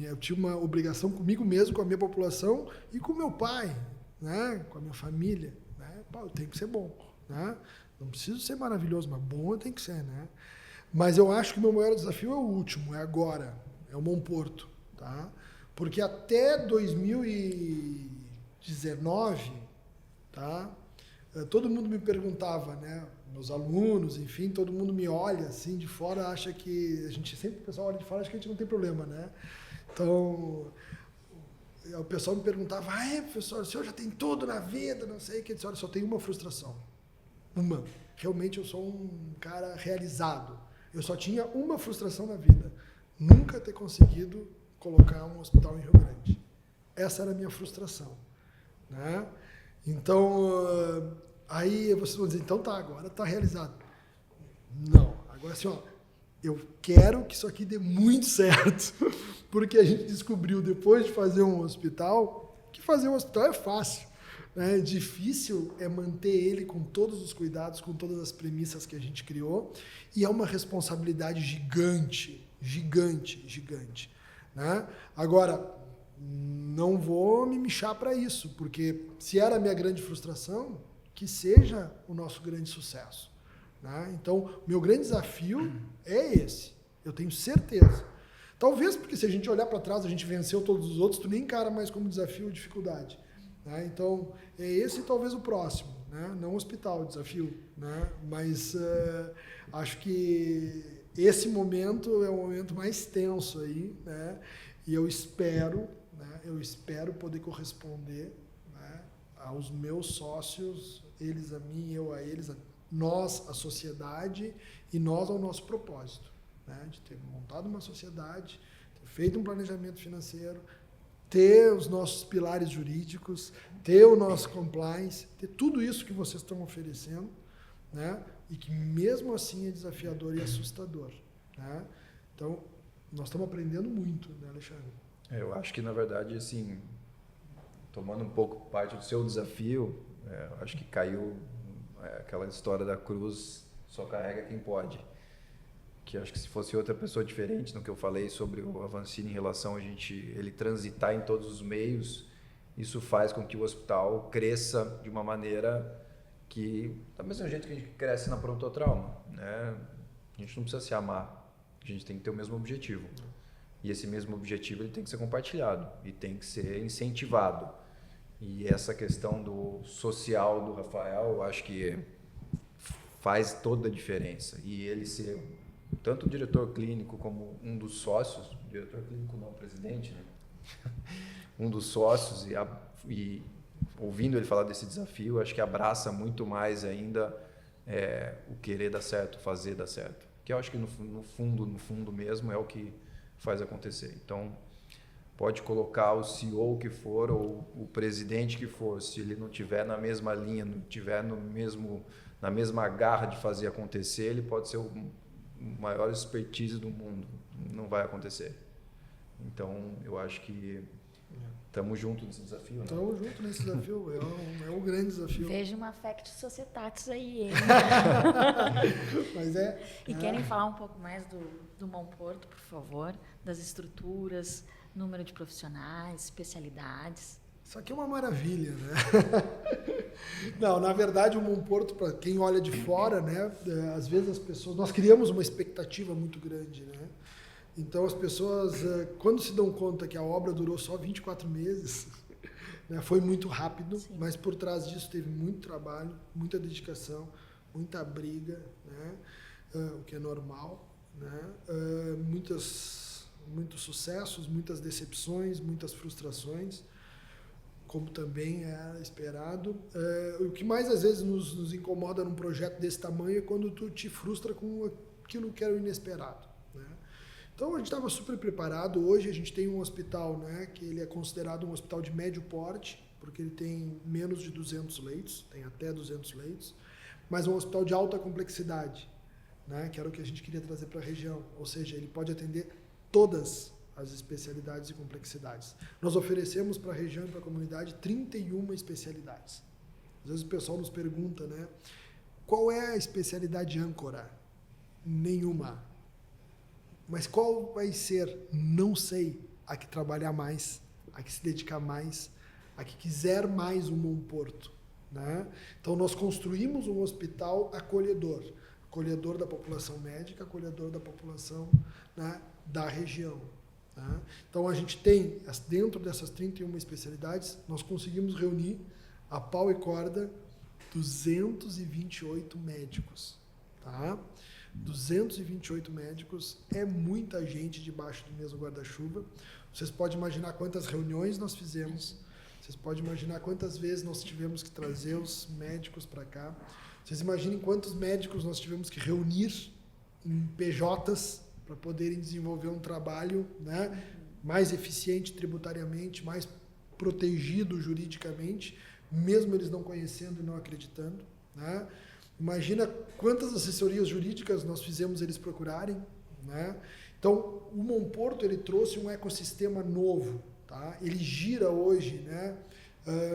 Eu tinha uma obrigação comigo mesmo, com a minha população e com meu pai, né, com a minha família. Né? Pô, eu tenho que ser bom. Né? Não preciso ser maravilhoso, mas bom eu tenho que ser. Né? Mas eu acho que o meu maior desafio é o último, é agora, é o Monporto. Tá? Porque até 2019, tá? Todo mundo me perguntava, né? Meus alunos, enfim, todo mundo me olha assim de fora, acha que a gente sempre, o pessoal olha de fora, acha que a gente não tem problema, né? Então, o pessoal me perguntava, professor, o senhor já tem tudo na vida, não sei o que, eu disse, olha, só tenho uma frustração. Uma. Realmente eu sou um cara realizado. Eu só tinha uma frustração na vida, nunca ter conseguido colocar um hospital em Rio Grande. Essa era a minha frustração, né? Então, aí vocês vão dizer, então tá, agora tá realizado. Não, agora assim, ó, eu quero que isso aqui dê muito certo, porque a gente descobriu depois de fazer um hospital, que fazer um hospital é fácil, né? Difícil é manter ele com todos os cuidados, com todas as premissas que a gente criou, e é uma responsabilidade gigante, gigante, gigante. Né? Agora, não vou me mexer para isso, porque se era a minha grande frustração, que seja o nosso grande sucesso. Né? Então, meu grande desafio é esse, eu tenho certeza. Talvez porque se a gente olhar para trás, a gente venceu todos os outros, tu nem encara mais como desafio ou dificuldade. Né? Então, é esse talvez o próximo, né? Não o hospital, o desafio. Né? Mas acho que esse momento é o momento mais tenso aí, né? E eu espero poder corresponder, né, aos meus sócios, eles a mim, eu a eles, nós, a sociedade, e nós ao nosso propósito, né, de ter montado uma sociedade, ter feito um planejamento financeiro, ter os nossos pilares jurídicos, ter o nosso compliance, ter tudo isso que vocês estão oferecendo, né, e que mesmo assim é desafiador e assustador. Né? Então, nós estamos aprendendo muito, né, Alexandre? Eu acho que, na verdade, assim, tomando um pouco parte do seu desafio, acho que caiu aquela história da cruz, só carrega quem pode. Que acho que se fosse outra pessoa diferente no que eu falei sobre o Avancini em relação a ele transitar em todos os meios, isso faz com que o hospital cresça de uma maneira que, da mesma jeito que a gente cresce na prontotrauma, né? A gente não precisa se amar, a gente tem que ter o mesmo objetivo. E esse mesmo objetivo ele tem que ser compartilhado e tem que ser incentivado. E essa questão do social do Rafael, eu acho que faz toda a diferença. E ele ser tanto o diretor clínico como um dos sócios, diretor clínico não, presidente, né? Um dos sócios, e ouvindo ele falar desse desafio, acho que abraça muito mais ainda o querer dar certo, fazer dar certo. Que eu acho que no fundo mesmo é o que faz acontecer. Então, pode colocar o CEO que for ou o presidente que for, se ele não tiver na mesma linha, não tiver na mesma garra de fazer acontecer, ele pode ser o maior expertise do mundo, não vai acontecer. Então, eu acho que estamos juntos nesse desafio. Estamos juntos nesse desafio, é um grande desafio. Vejo uma Affect Societatis aí, hein? Mas querem falar um pouco mais do Monporto, por favor? Das estruturas, número de profissionais, especialidades? Isso aqui é uma maravilha, né? Não, na verdade, o Monporto, para quem olha de fora, né? Às vezes as pessoas... Nós criamos uma expectativa muito grande, né? Então, as pessoas, quando se dão conta que a obra durou só 24 meses, né, foi muito rápido, sim, mas por trás disso teve muito trabalho, muita dedicação, muita briga, né, o que é normal, né, muitos sucessos, muitas decepções, muitas frustrações, como também é esperado. O que mais às vezes nos incomoda num projeto desse tamanho é quando tu te frustra com aquilo que era o inesperado. Então, a gente estava super preparado. Hoje, a gente tem um hospital, né, que ele é considerado um hospital de médio porte, porque ele tem menos de 200 leitos, tem até 200 leitos, mas é um hospital de alta complexidade. né, que era o que a gente queria trazer para a região. Ou seja, ele pode atender todas as especialidades e complexidades. Nós oferecemos para a região e para a comunidade 31 especialidades. Às vezes o pessoal nos pergunta, né, qual é a especialidade âncora? Nenhuma. Mas qual vai ser? Não sei. A que trabalhar mais, a que se dedicar mais, a que quiser mais um bom porto, né? Então, nós construímos um hospital acolhedor da população médica, acolhedor da população, né, da região. Né? Então, a gente tem, dentro dessas 31 especialidades, nós conseguimos reunir a pau e corda 228 médicos. Tá? 228 médicos é muita gente debaixo do mesmo guarda-chuva. Vocês podem imaginar quantas reuniões nós fizemos, vocês podem imaginar quantas vezes nós tivemos que trazer os médicos para cá. Vocês imaginem quantos médicos nós tivemos que reunir em PJs para poderem desenvolver um trabalho, né, mais eficiente tributariamente, mais protegido juridicamente, mesmo eles não conhecendo e não acreditando, né? Imagina quantas assessorias jurídicas nós fizemos eles procurarem, né? Então, o Monporto ele trouxe um ecossistema novo, tá? Ele gira hoje, né,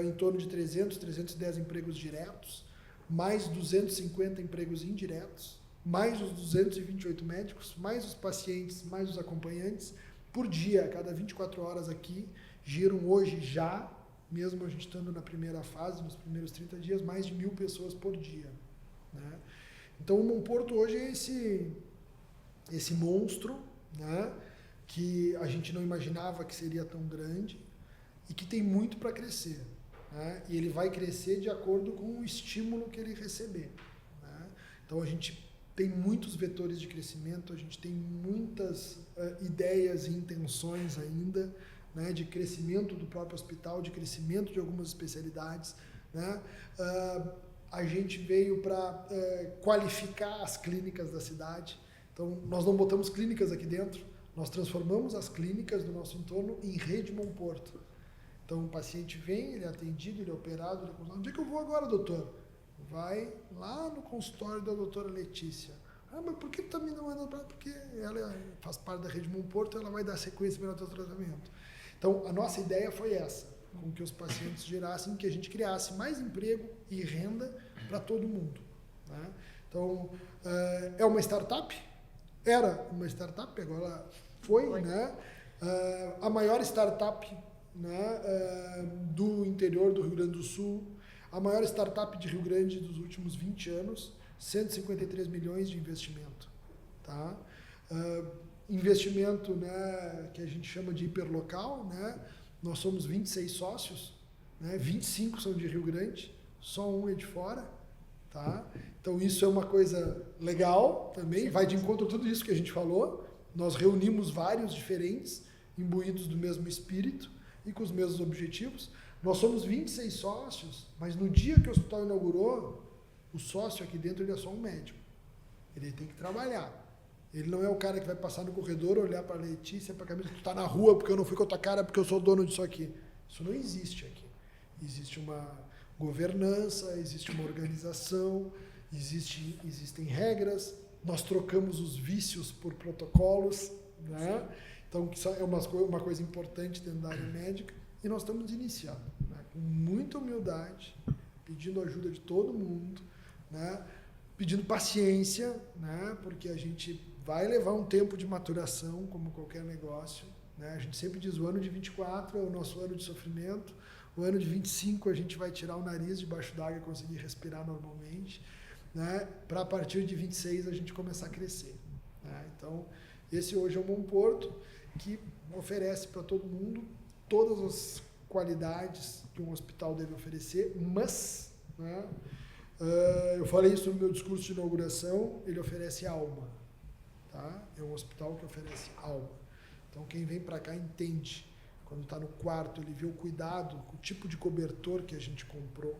em torno de 310 empregos diretos, mais 250 empregos indiretos, mais os 228 médicos, mais os pacientes, mais os acompanhantes. Por dia, a cada 24 horas aqui, giram hoje já, mesmo a gente estando na primeira fase, nos primeiros 30 dias, mais de 1.000 pessoas por dia. Né? Então, o Monporto hoje é esse monstro, né, que a gente não imaginava que seria tão grande e que tem muito para crescer. Né? E ele vai crescer de acordo com o estímulo que ele receber. Né? Então, a gente tem muitos vetores de crescimento, a gente tem muitas ideias e intenções ainda, né, de crescimento do próprio hospital, de crescimento de algumas especialidades. Né? A gente veio para qualificar as clínicas da cidade. Então, nós não botamos clínicas aqui dentro, nós transformamos as clínicas do nosso entorno em rede Monporto. Então, o paciente vem, ele é atendido, ele é operado, ele é... Onde é que eu vou agora, doutor? Vai lá no consultório da doutora Letícia. Ah, mas por que tu está me mandando para lá? Porque ela faz parte da rede Monporto, ela vai dar sequência para o teu tratamento. Então, a nossa ideia foi essa, com que os pacientes gerassem, que a gente criasse mais emprego e renda para todo mundo. Né? Então, é uma startup? Era uma startup, agora foi. Né? A maior startup, né, do interior do Rio Grande do Sul, a maior startup de Rio Grande dos últimos 20 anos, 153 milhões de investimento. Tá? Investimento, né, que a gente chama de hiperlocal, né? Nós somos 26 sócios, né? 25 são de Rio Grande, só um é de fora. Tá? Então isso é uma coisa legal também, vai de encontro a tudo isso que a gente falou. Nós reunimos vários diferentes, imbuídos do mesmo espírito e com os mesmos objetivos. Nós somos 26 sócios, mas no dia que o hospital inaugurou, o sócio aqui dentro ele é só um médico. Ele tem que trabalhar. Ele não é o cara que vai passar no corredor, olhar para a Letícia, para a Camila, que tu está na rua porque eu não fui com a tua cara, porque eu sou dono disso aqui. Isso não existe aqui. Existe uma governança, existe uma organização, existem regras, nós trocamos os vícios por protocolos, né? Então, isso é uma coisa importante dentro da área médica, e nós estamos iniciando, né? Com muita humildade, pedindo ajuda de todo mundo, né? Pedindo paciência, né? Porque a gente vai levar um tempo de maturação, como qualquer negócio, né? A gente sempre diz o ano de 24 é o nosso ano de sofrimento, o ano de 25 a gente vai tirar o nariz debaixo d'água e conseguir respirar normalmente, né? Para a partir de 26 a gente começar a crescer. Né? Então, esse hoje é o Monporto, que oferece para todo mundo todas as qualidades que um hospital deve oferecer, mas, né, eu falei isso no meu discurso de inauguração, ele oferece alma. Tá? É um hospital que oferece alma. Então, quem vem para cá entende. Quando está no quarto, ele vê o cuidado, o tipo de cobertor que a gente comprou,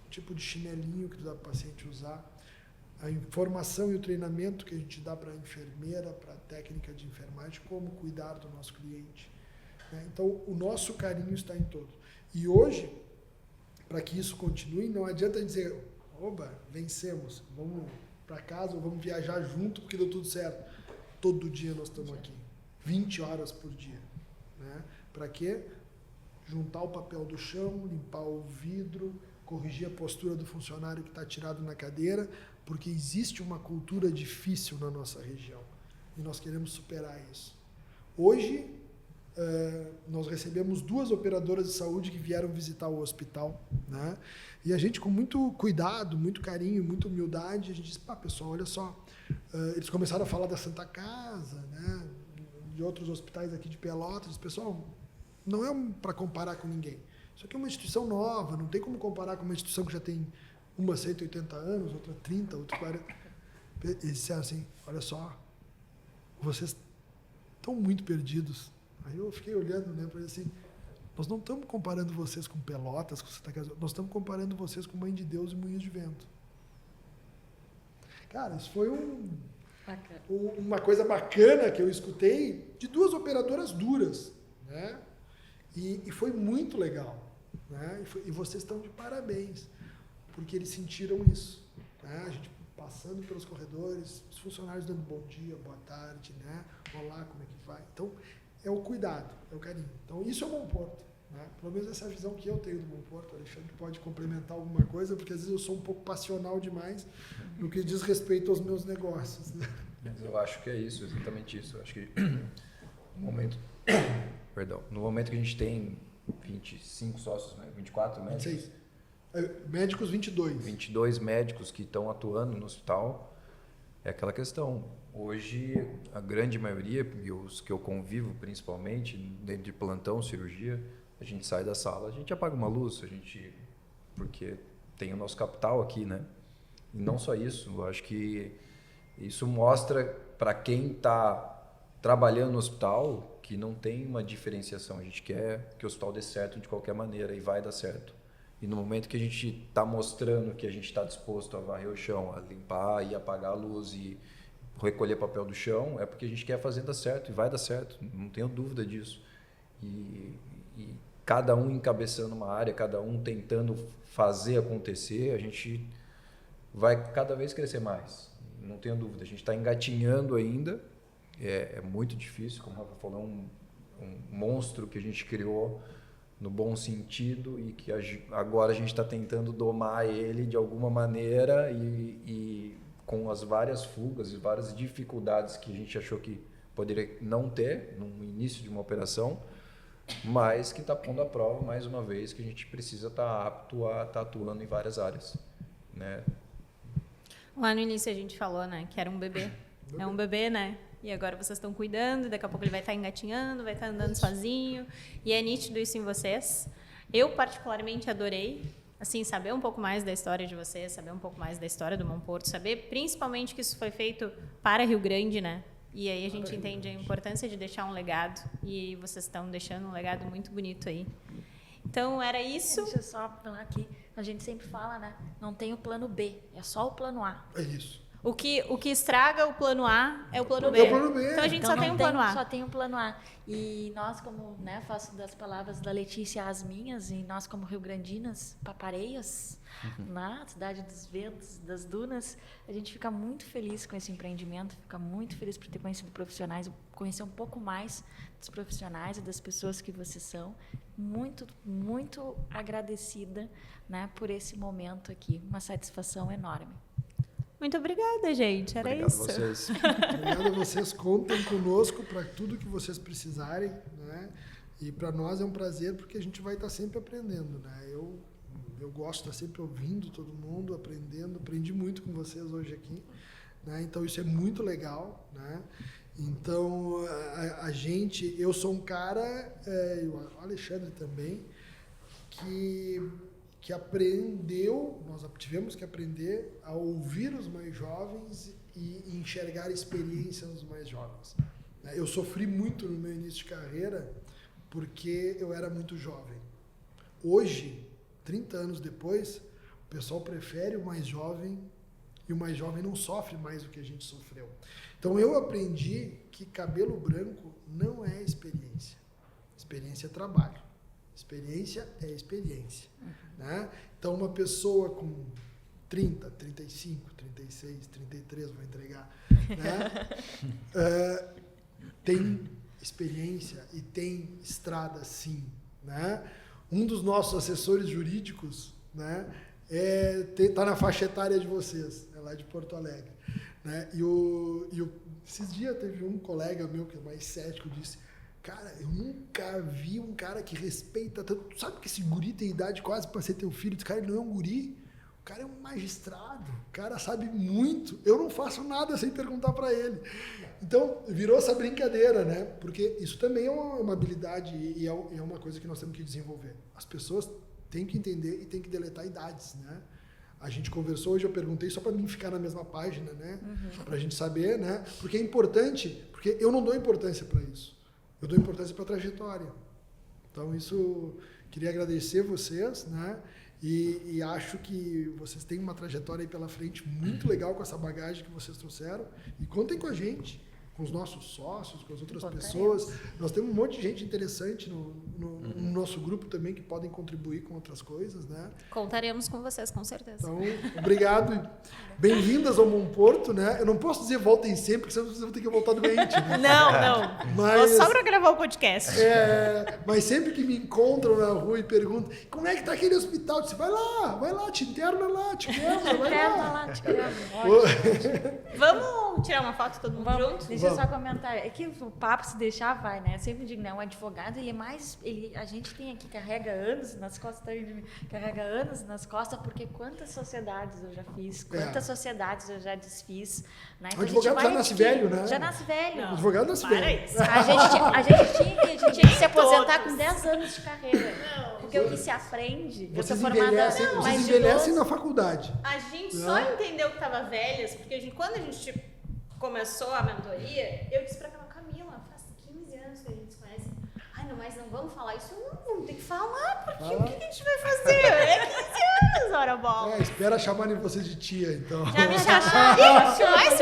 o tipo de chinelinho que dá para o paciente usar, a informação e o treinamento que a gente dá para a enfermeira, para a técnica de enfermagem, como cuidar do nosso cliente. Né? Então, o nosso carinho está em todo. E hoje, para que isso continue, não adianta dizer, oba, vencemos, vamos para casa ou vamos viajar junto porque deu tudo certo. Todo dia nós estamos aqui. 20 horas por dia. Né? Para quê? Juntar o papel do chão, limpar o vidro, corrigir a postura do funcionário que está tirado na cadeira, porque existe uma cultura difícil na nossa região e nós queremos superar isso. Hoje, nós recebemos 2 operadoras de saúde que vieram visitar o hospital, né? E a gente, com muito cuidado, muito carinho, muita humildade, a gente disse, pessoal, olha só, eles começaram a falar da Santa Casa, né? De outros hospitais aqui de Pelotas, pessoal, não é para comparar com ninguém. Isso aqui é uma instituição nova, não tem como comparar com uma instituição que já tem uma 180 anos, outra 30, outra 40. Eles disseram assim, olha só, vocês estão muito perdidos. Aí eu fiquei olhando, né, para ele assim, nós não estamos comparando vocês com Pelotas, com Santa Casa, nós estamos comparando vocês com Mãe de Deus e Moinhos de Vento. Cara, isso foi uma coisa bacana que eu escutei de 2 operadoras duras, né? E foi muito legal, né? E vocês estão de parabéns, porque eles sentiram isso, né? A gente passando pelos corredores, os funcionários dando bom dia, boa tarde, né? Olá, como é que vai? Então, é o cuidado, é o carinho. Então, isso é o Bom Porto, né? Pelo menos essa é a visão que eu tenho do Bom Porto. O Alexandre pode complementar alguma coisa, porque às vezes eu sou um pouco passional demais no que diz respeito aos meus negócios, né? Mas eu acho que é isso, exatamente isso. Eu acho que no momento que a gente tem 25 sócios, né? 24 médicos. 26. Médicos, 22. 22 médicos que estão atuando no hospital. É aquela questão. Hoje, a grande maioria, e os que eu convivo principalmente, dentro de plantão, cirurgia, a gente sai da sala, a gente apaga uma luz, porque tem o nosso capital aqui, né? E não só isso, eu acho que isso mostra para quem está trabalhando no hospital que não tem uma diferenciação. A gente quer que o hospital dê certo de qualquer maneira e vai dar certo. E no momento que a gente está mostrando que a gente está disposto a varrer o chão, a limpar e apagar a luz e recolher papel do chão, é porque a gente quer fazer dar certo e vai dar certo, não tenho dúvida disso. E cada um encabeçando uma área, cada um tentando fazer acontecer, a gente vai cada vez crescer mais, não tenho dúvida. A gente está engatinhando ainda, é muito difícil, como o Rafa falou, um monstro que a gente criou no bom sentido e que agora a gente está tentando domar ele de alguma maneira e com as várias fugas e várias dificuldades que a gente achou que poderia não ter no início de uma operação, mas que está pondo à prova mais uma vez que a gente precisa estar apto a estar atuando em várias áreas, né? Lá no início a gente falou, né, que era um bebê. É um bebê, né? E agora vocês estão cuidando, daqui a pouco ele vai estar engatinhando, vai estar andando sozinho. E é nítido isso em vocês. Eu, particularmente, adorei, assim, saber um pouco mais da história de vocês, saber um pouco mais da história do Bom Porto, saber principalmente que isso foi feito para Rio Grande, né? E aí a gente entende a importância de deixar um legado. E vocês estão deixando um legado muito bonito aí. Então, era isso. Deixa eu só falar aqui. A gente sempre fala, né? Não tem o plano B, é só o plano A. É isso. O que estraga o plano A é o plano B. É o plano B. Então a gente Então, só tem um plano A. Só tem um plano A. E nós, como, né, faço das palavras da Letícia as minhas, e nós, como rio-grandinas, papareias, na cidade dos ventos, das dunas, a gente fica muito feliz com esse empreendimento, fica muito feliz por ter conhecido profissionais, conhecer um pouco mais dos profissionais e das pessoas que vocês são. Muito, muito agradecida, né, por esse momento aqui. Uma satisfação enorme. Muito obrigada, gente. Era Obrigado isso. a vocês. Obrigado a vocês. Contem conosco para tudo que vocês precisarem, né? E para nós é um prazer porque a gente vai estar sempre aprendendo, né? Eu gosto de estar sempre ouvindo todo mundo, aprendendo. Aprendi muito com vocês hoje aqui, né? Então isso é muito legal, né? Então eu sou um cara, e o Alexandre também, que aprendeu, nós tivemos que aprender a ouvir os mais jovens e enxergar experiência nos mais jovens. Eu sofri muito no meu início de carreira porque eu era muito jovem. Hoje, 30 anos depois, o pessoal prefere o mais jovem e o mais jovem não sofre mais do que a gente sofreu. Então eu aprendi que cabelo branco não é experiência. Experiência é trabalho. Experiência é experiência. Né? Então, uma pessoa com 30, 35, 36, 33 vou entregar, né? Tem experiência e tem estrada, sim, né? Um dos nossos assessores jurídicos, né, tá na faixa etária de vocês, é lá de Porto Alegre, né? Esses dias teve um colega meu que é mais cético, disse: cara, eu nunca vi um cara que respeita tanto. Tu sabe que esse guri tem idade quase para ser teu filho? Esse cara, ele não é um guri, o cara é um magistrado, o cara sabe muito. Eu não faço nada sem perguntar para ele. Então, virou essa brincadeira, né? Porque isso também é uma habilidade e é uma coisa que nós temos que desenvolver. As pessoas têm que entender e têm que deletar idades, né? A gente conversou hoje, eu perguntei só para mim ficar na mesma página, né? Para a gente saber, né? Porque é importante, porque eu não dou importância para isso. Eu dou importância para a trajetória. Então, isso, queria agradecer vocês, né? E acho que vocês têm uma trajetória aí pela frente muito legal com essa bagagem que vocês trouxeram. E contem com a gente, com os nossos sócios, com as outras pessoas. Nós temos um monte de gente interessante no nosso grupo também que podem contribuir com outras coisas, né? Contaremos com vocês, com certeza. Então, obrigado. Bem-vindas ao Monporto, né? Eu não posso dizer voltem sempre, porque senão vocês vão ter que voltar doente, né? Não. Mas, só para gravar o podcast. Mas sempre que me encontram na rua e perguntam como é que tá aquele hospital, eu disse, vai lá, te interna lá, te quebra, vai lá. Te quebra. Ótimo. Vamos tirar uma foto todo mundo junto? Deixa eu só comentar. É que o papo, se deixar, vai, né? Eu sempre digo, né? Um advogado, ele é mais... a gente tem aqui, carrega anos nas costas, porque quantas sociedades eu já fiz, quantas sociedades eu já desfiz. Né? Então, o advogado já nasce velho, né? Já nasce velho. Não, o advogado nasce velho. Isso. A gente tinha que se aposentar com 10 anos de carreira. Porque o que se aprende... Vocês envelhecem na faculdade. A gente só entendeu que estava velhas, porque quando a gente começou a mentoria, eu disse pra Camila, faz 15 anos que a gente se conhece. Ai, não, mas não vamos falar isso? Não, vamos ter que falar, porque o que a gente vai fazer? É 15 anos, ora bola. Espera chamarem vocês de tia, então. Já me chamaram. Mais